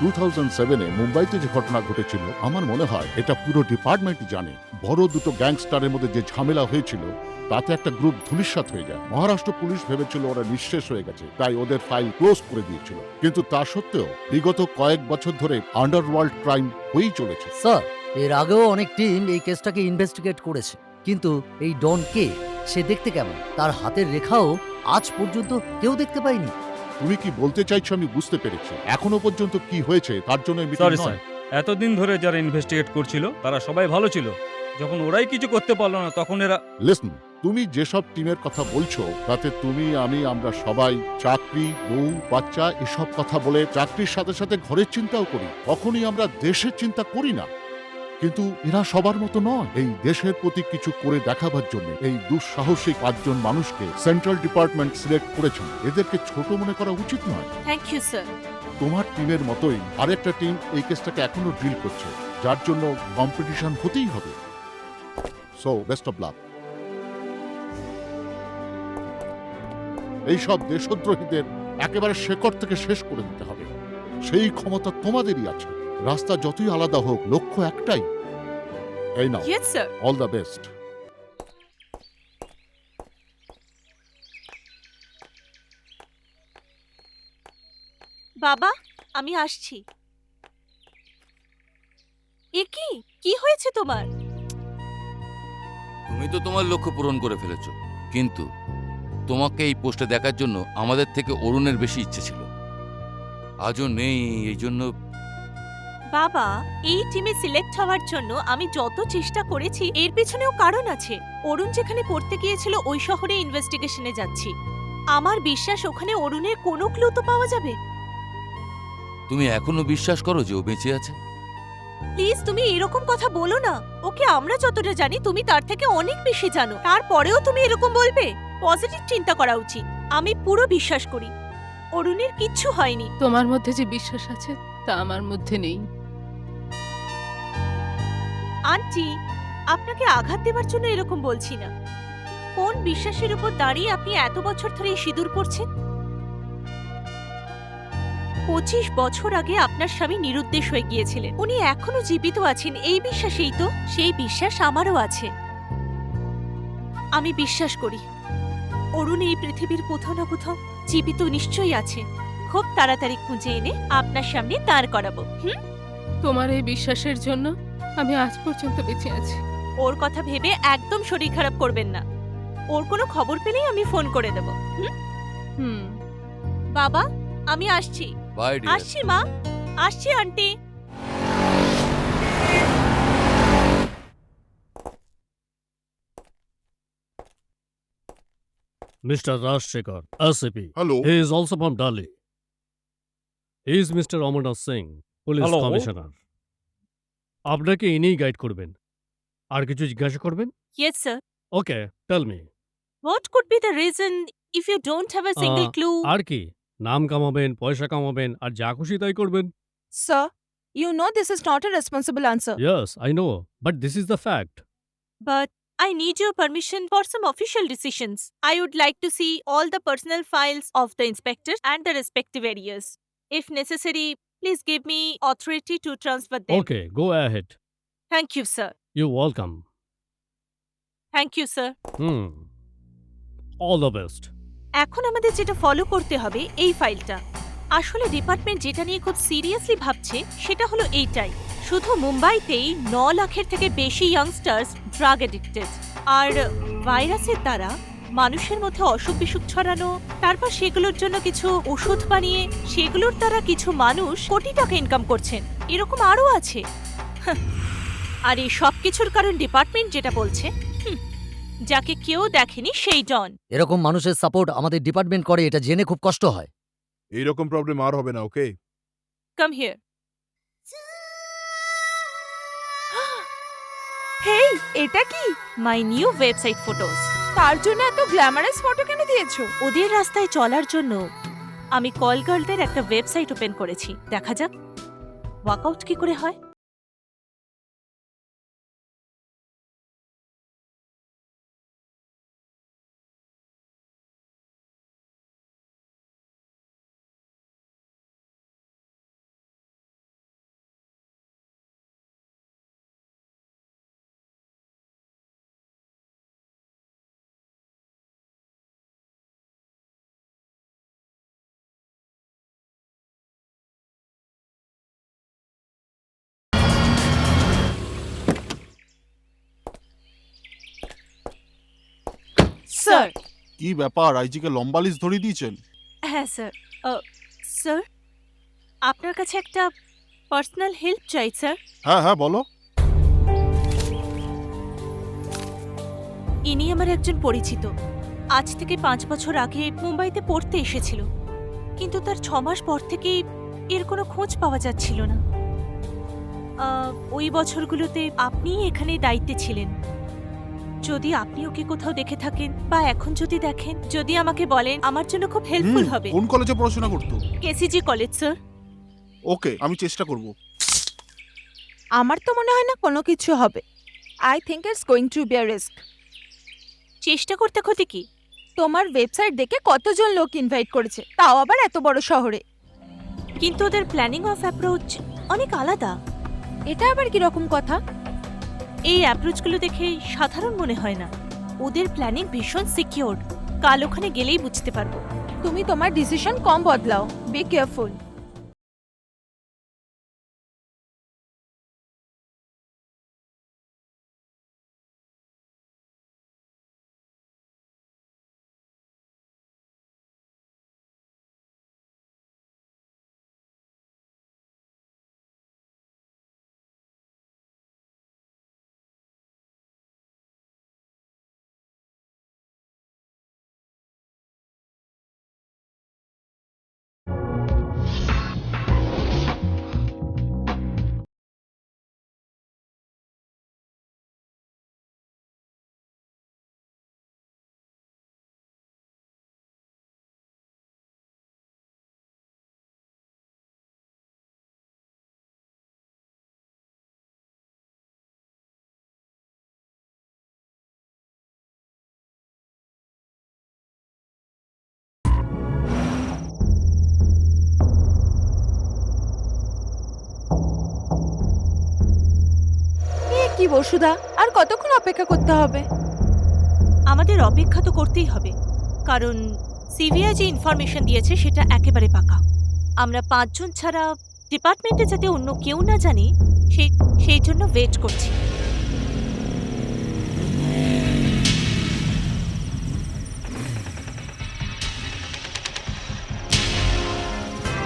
2007-এ মুম্বাইতে যে ঘটনা ঘটেছিল, আমার মনে হয় এটা পুরো ডিপার্টমেন্টই জানে। বড় দুটো গ্যাংস্টারের মধ্যে যে ঝামেলা হয়েছিল, তাতে একটা গ্রুপ ধূলিসাৎ হয়ে যায়। মহারাষ্ট্র পুলিশ ভেবেছিল ওরা নিঃশেষ হয়ে গেছে, তাই ওদের ফাইল ক্লোজ করে দিয়েছিল। কিন্তু তা সত্ত্বেও বিগত কয়েক বছর ধরে আন্ডারওয়ার্ল্ড ক্রাইম হয়েই চলেছে। স্যার, এর আগেও অনেক টিম এই কেসটাকে ইনভেস্টিগেট করেছে, কিন্তু এই ডন কে, সে দেখতে কেমন, তার হাতের রেখাও আজ পর্যন্ত কেউ দেখতে পায়নি। তুমি কি বলতে চাইছো আমি বুঝতে পেরেছি। এখনো পর্যন্ত কি হয়েছে তার জন্য মিটিং সরি নয়। স্যার, এতদিন ধরে যারা ইনভেস্টিগেট করছিল তারা সবাই ভালো ছিল। যখন ওরাই কিছু করতে পারলো না তখন এরা লিসন, তুমি যেসব টিমের কথা বলছো তাতে তুমি, আমি, আমরা সবাই চাকরি, বউ, বাচ্চা এসব কথা বলে চাকরির সাথে সাথে ঘরের চিন্তাও করি। কখনই আমরা দেশের চিন্তা করি না। কিন্তু এরা সবার মতো নয়। এই দেশের প্রতি কিছু করে দেখাবার জন্য এই দুঃসাহসী 5 জন মানুষকে সেন্ট্রাল ডিপার্টমেন্ট সিলেক্ট করেছেন। এদেরকে ছোট মনে করা উচিত নয়। Thank you sir. তোমার টিমের মতোই আরেকটা টিম এই কেসটাকে এখনো ডিল করছে, যার জন্য কম্পিটিশন হতেই হবে। So best of luck. এইসব দেশদ্রোহীদের একেবারে শেকড় থেকে শেষ করে দিতে হবে। সেই ক্ষমতা তোমাদেরই আছে। রাস্তা যতই আলাদা হোক, লক্ষ্য একটাই। এই নাও, yes sir. All the best. বাবা, আমি আসছি। এ কি, কি হয়েছে তোমার? তুমি তো তোমার লক্ষ্য পূরণ করে ফেলেছো, কিন্তু তোমাকে এই পোস্টে দেখার জন্য আমাদের থেকে অরুণের বেশি ইচ্ছে ছিল। আজও নেই, এই জন্য। বাবা, এই টিমে সিলেক্ট হওয়ার জন্য আমি যত চেষ্টা করেছি এর পেছনেও কারণ আছে। অরুণ যেখানে পড়তে গিয়েছিল ওই শহরে ইনভেস্টিগেশনে যাচ্ছি। আমার বিশ্বাস ওখানে অরুণের কোনো ক্লু তো পাওয়া যাবে। তুমি এখনো বিশ্বাস করো যে ও বেঁচে আছে? প্লিজ, তুমি এরকম কথা বলো না। ওকে আমরা যতটা জানি তুমি তার থেকে অনেক বেশি জানো, তারপরেও তুমি এরকম বলবে? পজিটিভ চিন্তা করা উচিত। আমি পুরো বিশ্বাস করি অরুণের কিচ্ছু হয়নি। তোমার মধ্যে যে বিশ্বাস আছে তা আমার মধ্যে নেই। আন্টি, আপনাকে আঘাত দেওয়ার জন্য এরকম বলছি না। কোন বিশ্বাসের উপর দাঁড়িয়ে আপনি এত বছর ধরে এই সিঁদুর পরছেন? 25 বছর আগে আপনার স্বামী নিরুদ্দেশ হয়ে গিয়েছিলেন, উনি এখনো জীবিত আছেন এই বিশ্বাসেই তো। সেই বিশ্বাস আমারও আছে। আমি বিশ্বাস করি অরুণ এই পৃথিবীর কোথাও না কোথাও জীবিত নিশ্চয়ই আছে। খুব তাড়াতাড়ি খুঁজে এনে আপনার সামনে দাঁড় করাবো। তোমার এই বিশ্বাসের জন্য আমি আজ পর্যন্ত বেঁচে আছি। ওর কথা ভেবে একদম শরীর খারাপ করবেন না। ওর কোনো খবর পেলেই আমি ফোন করে দেব। বাবা, আমি আসছি। Bye dear. আসছি মা, আসছি aunty. Mr. Rajshekhar, SCP. Hello. He is also from Delhi. He is Mr. Amarnath Singh, Police Hello. Commissioner. আপনাকে ইনিই গাইড করবেন। আর কিছু জিজ্ঞাসা করবেন? Yes, sir. Okay, tell me. What could be the reason if you don't have a single clue? আর কি? নাম কামাবেন, পয়সা কামাবেন, আর যা খুশি তাই করবেন। Sir, you know this is not a responsible answer. Yes, I know, but this is the fact. But I need your permission for some official decisions. I would like to see all the personal files of the inspectors and the respective areas. If necessary, please give me authority to transfer them. Okay, go ahead. Thank you, sir. You're welcome. Thank you, sir. All the best. এখন আমাদের যেটা ফলো করতে হবে এই ফাইলটা। আসলে ডিপার্টমেন্ট যেটা নিয়ে খুব সিরিয়াসলি ভাবছে সেটা হলো এইটাই। শুধু মুম্বাইতেই 9 লাখের থেকে বেশি ইয়াংস্টার্স ড্রাগ এডিক্টেড, আর ভাইরাসের দ্বারা মানুষের মধ্যে অসুখ বিসুখ ছড়ানো, তারপর সেগুলোর জন্য কিছু ওষুধ বানিয়ে সেগুলোর দ্বারা কিছু মানুষ কোটি টাকা ইনকাম করছেন। এরকম আরও আছে। আর এই সব কিছুর কারণ ডিপার্টমেন্ট যেটা বলছে, যাকে কেউ দেখেনি সেই ডন। এরকম মানুষের সাপোর্ট আমাদের ডিপার্টমেন্ট করে, এটা জেনে খুব কষ্ট হয়। এইরকম প্রবলেম আর হবে না, ওকে? Come here. হেই, এটা কি? My new website photos. তার জন্য এত গ্ল্যামারাস ফটো কেন দিয়েছো? ওদের রাস্তায় চলার জন্য আমি কল গার্লদের একটা ওয়েবসাইট ওপেন করেছি। দেখা যাক ওয়ার্কআউট কি করে হয়। স্যার। কি ব্যাপার, আইজিকে লম্বা লিস্ট ধরিয়ে দিয়েছেন? হ্যাঁ স্যার। স্যার, আপনার কাছে একটা পার্সোনাল হেল্প চাই স্যার। হ্যাঁ হ্যাঁ বলো। ইনি আমার একজন পরিচিত। আজ থেকে 5 বছর আগে মুম্বাইতে পড়তে এসেছিল, কিন্তু তার 6 মাস পর থেকেই এর কোনো খোঁজ পাওয়া যাচ্ছিল না। ওই বছরগুলোতে আপনিই এখানে দায়িত্বে ছিলেন। যদি আপনি ওকে কোথাও দেখে থাকেন বা এখন যদি দেখেন, যদি আমাকে বলেন, আমার জন্য খুব হেল্পফুল হবে। কোন কলেজে পড়াশোনা করতো? কেসিজি কলেজ স্যার। ওকে, আমি চেষ্টা করব। আমার তো মনে হয় না কোনো কিছু হবে। I think it's going to be a risk. চেষ্টা করতে ক্ষতি কি? তোমার ওয়েবসাইট দেখে কতজন লোক ইনভাইট করেছে, তাও আবার এত বড় শহরে। কিন্তু ওদের প্ল্যানিং অফ অ্যাপ্রোচ অনেক আলাদা। এটা আবার কি রকম কথা? এই অ্যাপ্রোচগুলো দেখে সাধারণ মনে হয় না। ওদের প্ল্যানিং ভীষণ সিকিউরড। কাল ওখানে গেলেই বুঝতে পারবো। তুমি তোমার ডিসিশন কম বদলাও। Be careful. কি বসুধা, আর কতক্ষণ অপেক্ষা করতে হবে? আমাদের অপেক্ষা তো করতেই হবে, কারণ সিভিয়া যে ইনফরমেশন দিয়েছে সেটা একেবারে পাকা। আমরা 5 জন ছাড়া ডিপার্টমেন্টে যাতে অন্য কেউ না জানি সেই জন্য ওয়েট করছি।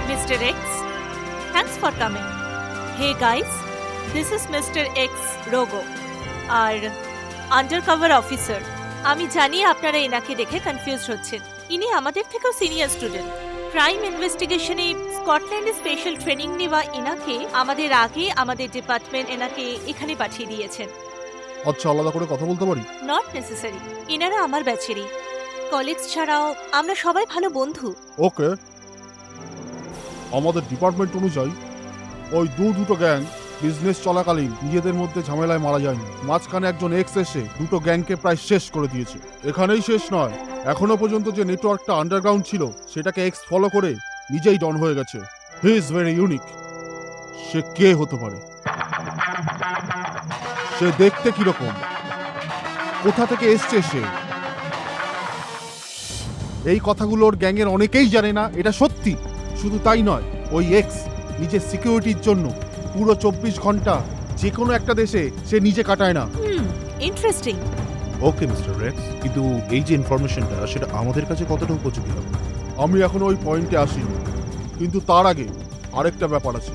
Mister X, thanks for coming. Hey guys, this is mister X রোগো, আর আন্ডারকভার অফিসার। আমি জানি আপনারা এনাকে দেখে কনফিউজ হচ্ছেন। ইনি আমাদের থেকেও সিনিয়র স্টুডেন্ট। ক্রাইম ইনভেস্টিগেশনে স্কটল্যান্ডে স্পেশাল ট্রেনিং নেওয়া এনাকে আমাদের আগে আমাদের ডিপার্টমেন্ট এনাকে এখানে পাঠিয়ে দিয়েছেন। আচ্ছা, আলাদা করে কথা বলতে পারি? নট নেসেসারি, এনারা আমার ব্যাচেরই। কলিগস ছাড়াও আমরা সবাই ভালো বন্ধু। ওকে। আমাদের ডিপার্টমেন্ট অনুযায়ী ওই দুটো গ্যাং বিজনেস চলাকালীন নিজেদের মধ্যে ঝামেলায় মারা যায়নি। মাঝখানে একজন এক্স এসে দুটো গ্যাংকে প্রায় শেষ করে দিয়েছে। এখানেই শেষ নয়, এখনো পর্যন্ত যে নেটওয়ার্কটা আন্ডারগ্রাউন্ড ছিল সেটাকে এক্স ফলো করে নিজেই ডন হয়ে গেছে। He is very unique. সে কে হতে পারে? সে দেখতে কিরকম? কোথা থেকে এসছে সে? এই কথাগুলোর গ্যাংয়ের অনেকেই জানে না, এটা সত্যি। শুধু তাই নয়, ওই এক্স নিজের সিকিউরিটির জন্য পুরো 24 ঘন্টা যে কোনো একটা দেশে সে নিজে কাটায় না। ইন্টারেস্টিং। ওকে মিস্টার রেক্স, কিন্তু এই যে ইনফরমেশনটা সেটা আমাদের কাছে কতটা উপযোগী হবে? আমি এখন ওই পয়েন্টে আসিনি, কিন্তু তার আগে আরেকটা ব্যাপার আছে।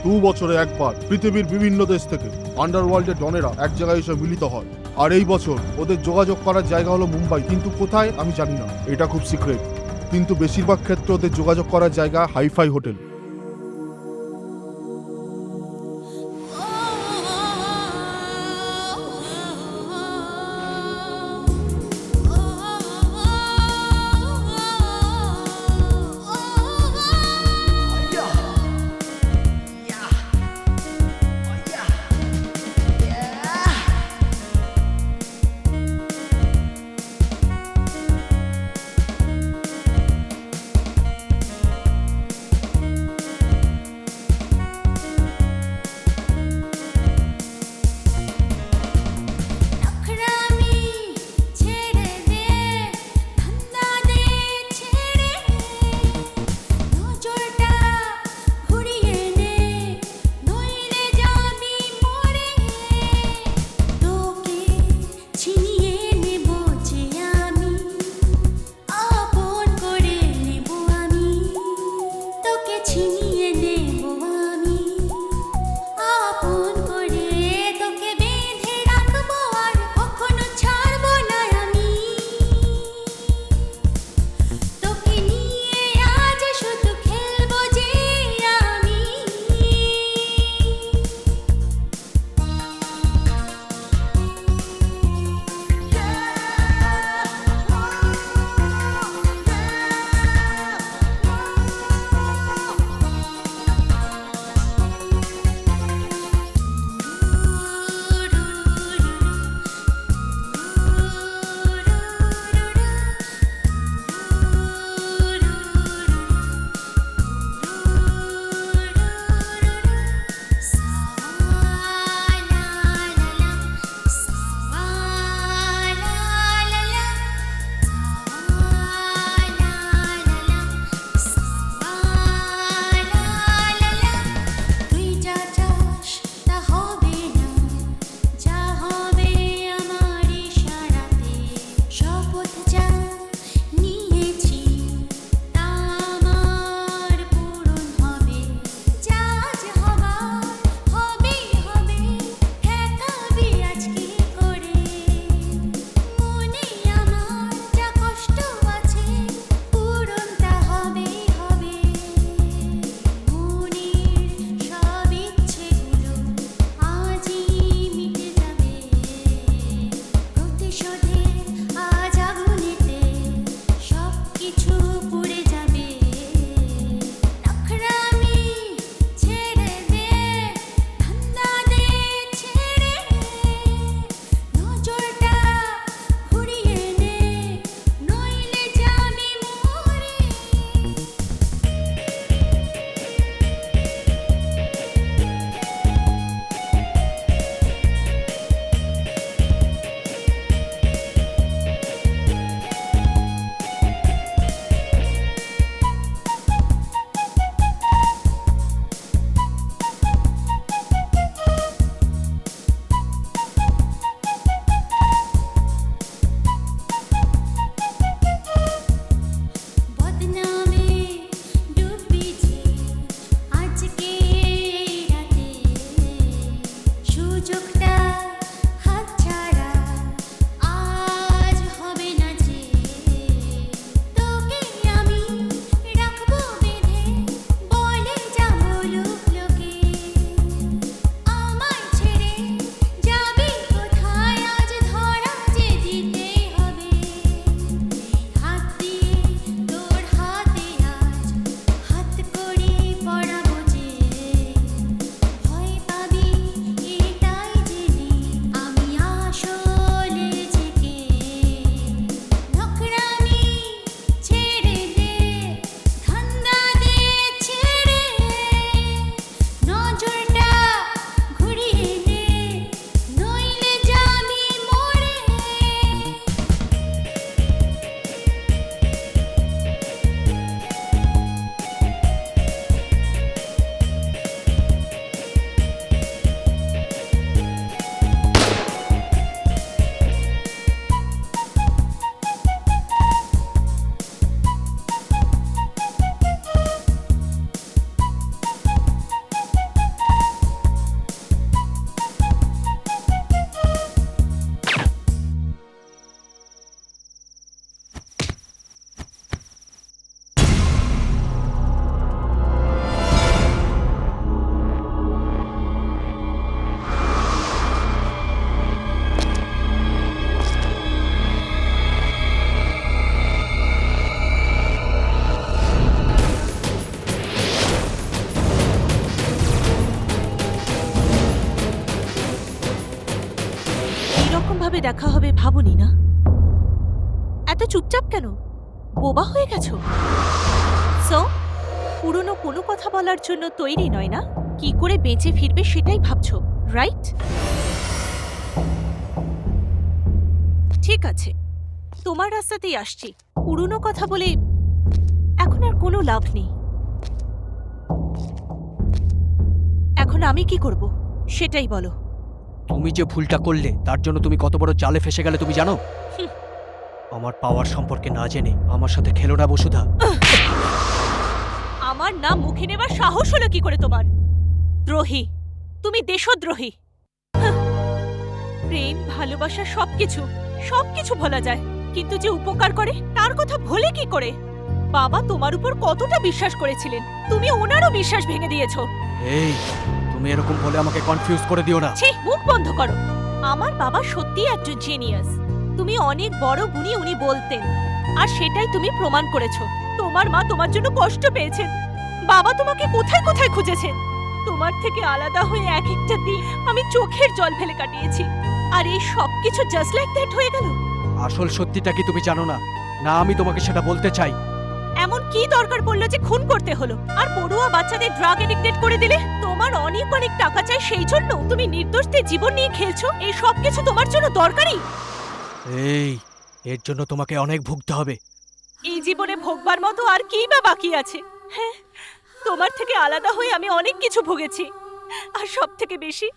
2 বছরে একবার পৃথিবীর বিভিন্ন দেশ থেকে আন্ডারওয়ার্ল্ডের ডনেরা এক জায়গায় এসে মিলিত হয়। আর এই বছর ওদের যোগাযোগ করার জায়গা হলো মুম্বাই, কিন্তু কোথায় আমি জানি না, এটা খুব সিক্রেট। কিন্তু বেশিরভাগ ক্ষেত্রে ওদের যোগাযোগ করার জায়গা হাইফাই হোটেল। ভাবে দেখা হবে ভাবুনি না? এত চুপচাপ কেন? বোবা হয়ে গেছো? সো পুরনো কোনো কথা বলার জন্য তৈরি নয় না? কি করে বেঁচে ফিরবে সেটাই ভাবছো, রাইট? ঠিক আছে, তোমার রাস্তাতেই আসছি। পুরনো কথা বলে এখন আর কোনো লাভ নেই। এখন আমি কি করব সেটাই বলো। তুমি যে ভুলটা করলে তার জন্য তুমি কত বড় জালে ফেসে গেলে তুমি জানো? আমার পাওয়ার সম্পর্কে না জেনে আমার সাথে খেলো না বসুধা। আমার নাম মুখে নেবার সাহস হলো কি করে তোমার? দ্রোহী, তুমি দেশদ্রোহী। প্রেম ভালোবাসা সবকিছু ভোলা যায়, কিন্তু যে উপকার করে তার কথা ভোলে কি করে? বাবা তোমার উপর কতটা বিশ্বাস করেছিলেন, তুমি ওনারও বিশ্বাস ভেঙে দিয়েছো। এই তুমি এরকম বলে আমাকে কনফিউজ করে দিও না। ছি, মুখ বন্ধ করো। আমার বাবা সত্যিই একজন জিনিয়াস। তুমি অনেক বড় গুণী উনি বলতেন, আর সেটাই তুমি প্রমাণ করেছো। তোমার মা তোমার জন্য কষ্ট পেয়েছেন, বাবা তোমাকে কোথায় কোথায় খুঁজেছেন। তোমার থেকে আলাদা হয়ে এক একটা দিন আমি চোখের জল ফেলে কাটিয়েছি, আর এই সবকিছু জাস্ট লাইক দ্যাট হয়ে গেল। আসল সত্যিটা কি তুমি জানো না? না আমি তোমাকে সেটা বলতে চাই। এমন কি দরকার পড়লো যে খুন করতে হলো, আর পড়ুয়া বাচ্চাদের ড্রাগ এডিক্টেড করে দিলে? তোমার অনেক অনেক টাকা চাই, সেই জন্য তুমি নির্দোষদের জীবন নিয়ে খেলছো। এই সবকিছু তোমার জন্য দরকারি? এই এর জন্য তোমাকে অনেক ভুগতে হবে। এই জীবনে ভোগবার মতো আর কি বা বাকি আছে? হ্যাঁ, তোমার থেকে আলাদা হয়ে আমি অনেক কিছু ভুগেছি, আর সব থেকে বেশি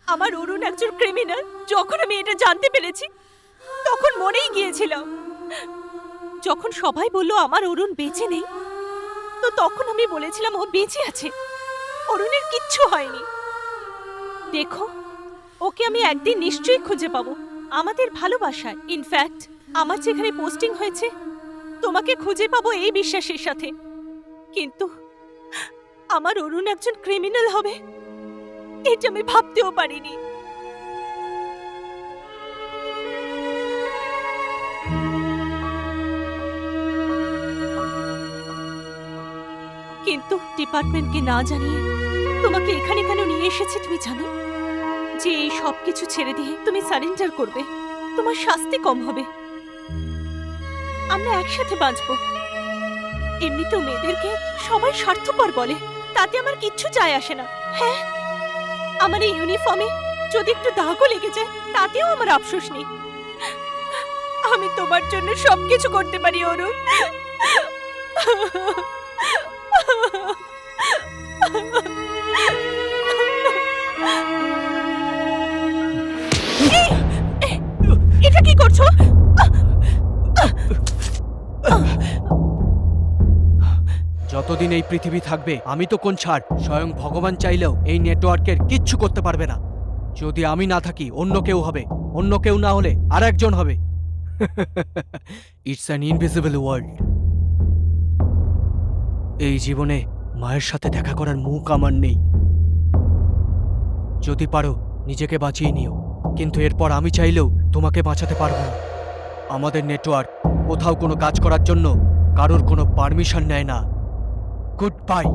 আমার অরুণ একজন ক্রিমিনাল। যখন আমি এটা জানতে পেরেছি তখন মরেই গিয়েছিলাম। যখন সবাই বলল আমার অরুণ বেঁচে নেই, তো তখন আমি বলেছিলাম ও বেঁচে আছে, অরুণের কিচ্ছু হয়নি। দেখো, ওকে আমি একদিন নিশ্চয়ই খুঁজে পাবো, আমাদের ভালোবাসায়। ইনফ্যাক্ট আমার যেখানে পোস্টিং হয়েছে তোমাকে খুঁজে পাবো এই বিশ্বাসের সাথে। কিন্তু আমার অরুণ একজন ক্রিমিনাল হবে এটা আমি ভাবতেও পারিনি। কিন্তু ডিপার্টমেন্টকে না জানিয়ে তোমাকে এখানে কেন নিয়ে এসেছে তুমি জানো? যে এই সব কিছু ছেড়ে দিয়ে তুমি সারেন্ডার করবে, তোমার শাস্তি কম হবে, আমরা একসাথে বাঁচবো। এমনিতেও মেয়েদেরকে সবাই স্বার্থপর বলে, তাতে আমার কিচ্ছু যায় আসে না। হ্যাঁ, আমার এই ইউনিফর্মে যদি একটু দাগও লেগে যায় তাতেও আমার আফসোস নেই। আমি তোমার জন্য সবকিছু করতে পারি অরুণ। এটা কি করছো? যতদিন এই পৃথিবী থাকবে আমি তো কোন ছাড়, স্বয়ং ভগবান চাইলেও এই নেটওয়ার্কের কিচ্ছু করতে পারবে না। যদি আমি না থাকি অন্য কেউ হবে, অন্য কেউ না হলে আর একজন হবে। It's an invisible world. এই জীবনে মায়ের সাথে দেখা করার মুখ আমার নেই। যদি পারো নিজেকে বাঁচিয়ে নিও, কিন্তু এরপর আমি চাইলেও তোমাকে বাঁচাতে পারবো না। আমাদের নেটওয়ার্ক কোথাও কোনো কাজ করার জন্য কারোর কোনো পারমিশন নেয় না। Good bye.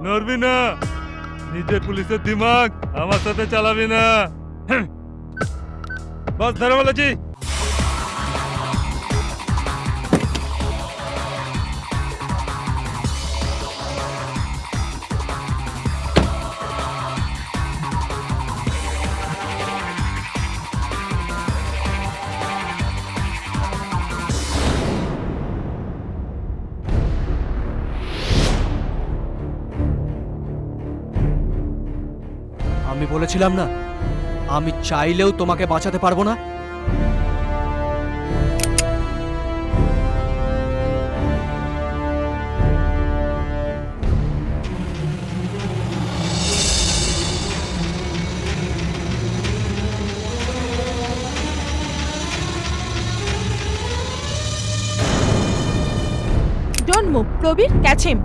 নড়বি না, নিজের পুলিশের দিমাগ আমার সাথে চালাবি না। বাস ধরে বলেছি। আমি বলেছিলাম না, আমি চাইলেও তোমাকে বাঁচাতে পারবো না। Don't move, Probir, catch him.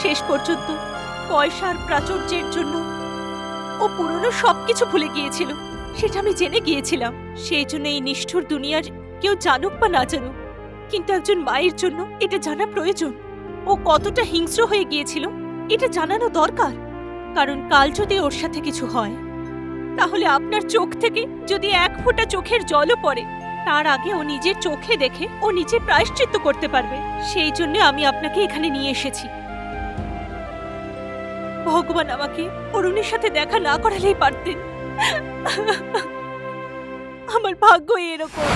শেষ পর্যন্ত পয়সার প্রাচুর্যের জন্য ও পুরনো সবকিছু ভুলে গিয়েছিল। সেটা আমি জেনে গিয়েছিলাম। সেই জন্য এই নিষ্ঠুর দুনিয়ার কেউ জানুক বা না জানুক, কিন্তু একজন মায়ের জন্য এটা জানা প্রয়োজন। ও কতটা হিংস্র হয়ে গিয়েছিল এটা জানানো দরকার, কারণ কাল যদি ওর সাথে কিছু হয় তাহলে আপনার চোখ থেকে যদি এক ফোঁটা চোখের জলও পড়ে, তার আগে ও নিজের চোখে দেখে ও নিজের প্রায়শ্চিত্ত করতে পারবে। সেই জন্য আমি আপনাকে এখানে নিয়ে এসেছি। ভগবান আমাকে অরুণের সাথে দেখা না করালেই পারতেন। আমার ভাগ্য এরকম।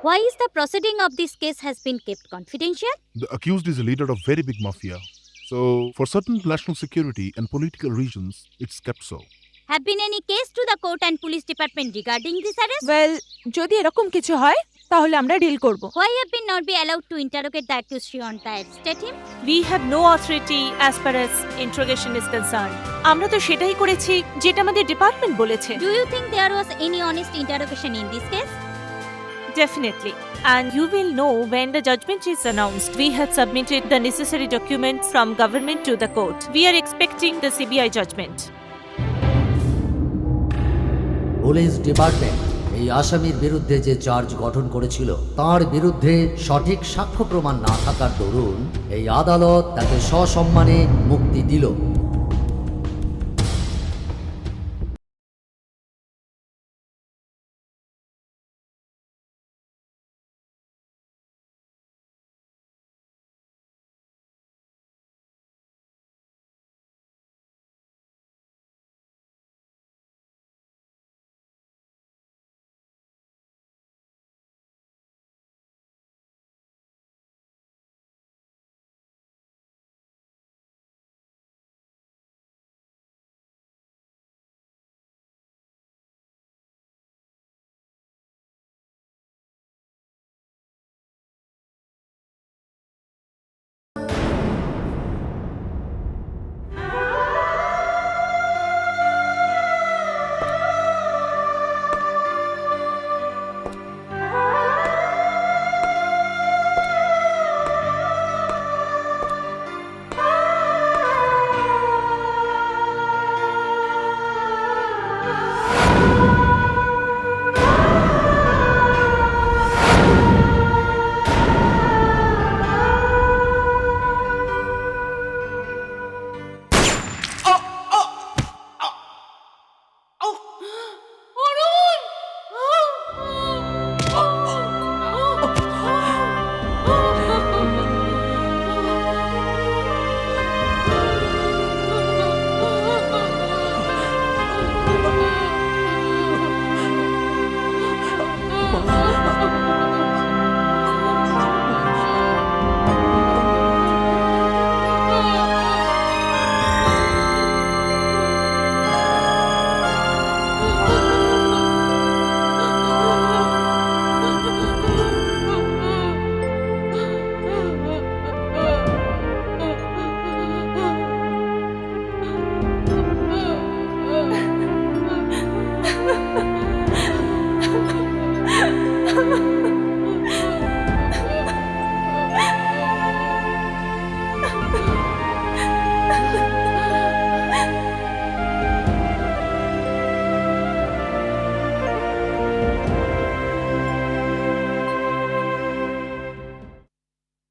Why is the proceeding of this case has been kept confidential? The accused is a leader of very big mafia. So, for certain national security and political reasons, it's kept so. Have been any case to the court and police department regarding this arrest? Well, যদি এরকম কিছু হয় তাহলে আমরা ডিল করব। Why have been not be allowed to interrogate the accused on the arrested him? We have no authority as far as interrogation is concerned. আমরা তো সেটাই করেছি যেটা আমাদের ডিপার্টমেন্ট বলেছে। Do you think there was any honest interrogation in this case? Definitely. And you will know when the judgment is announced. We have submitted the necessary documents from government to the court. We are expecting the CBI judgment. Police department এই আসামির বিরুদ্ধে যে চার্জ গঠন করেছিল তার বিরুদ্ধে সঠিক সাক্ষ্য প্রমাণ না থাকার দরুন এই আদালত তাকে সসম্মানে মুক্তি দিল।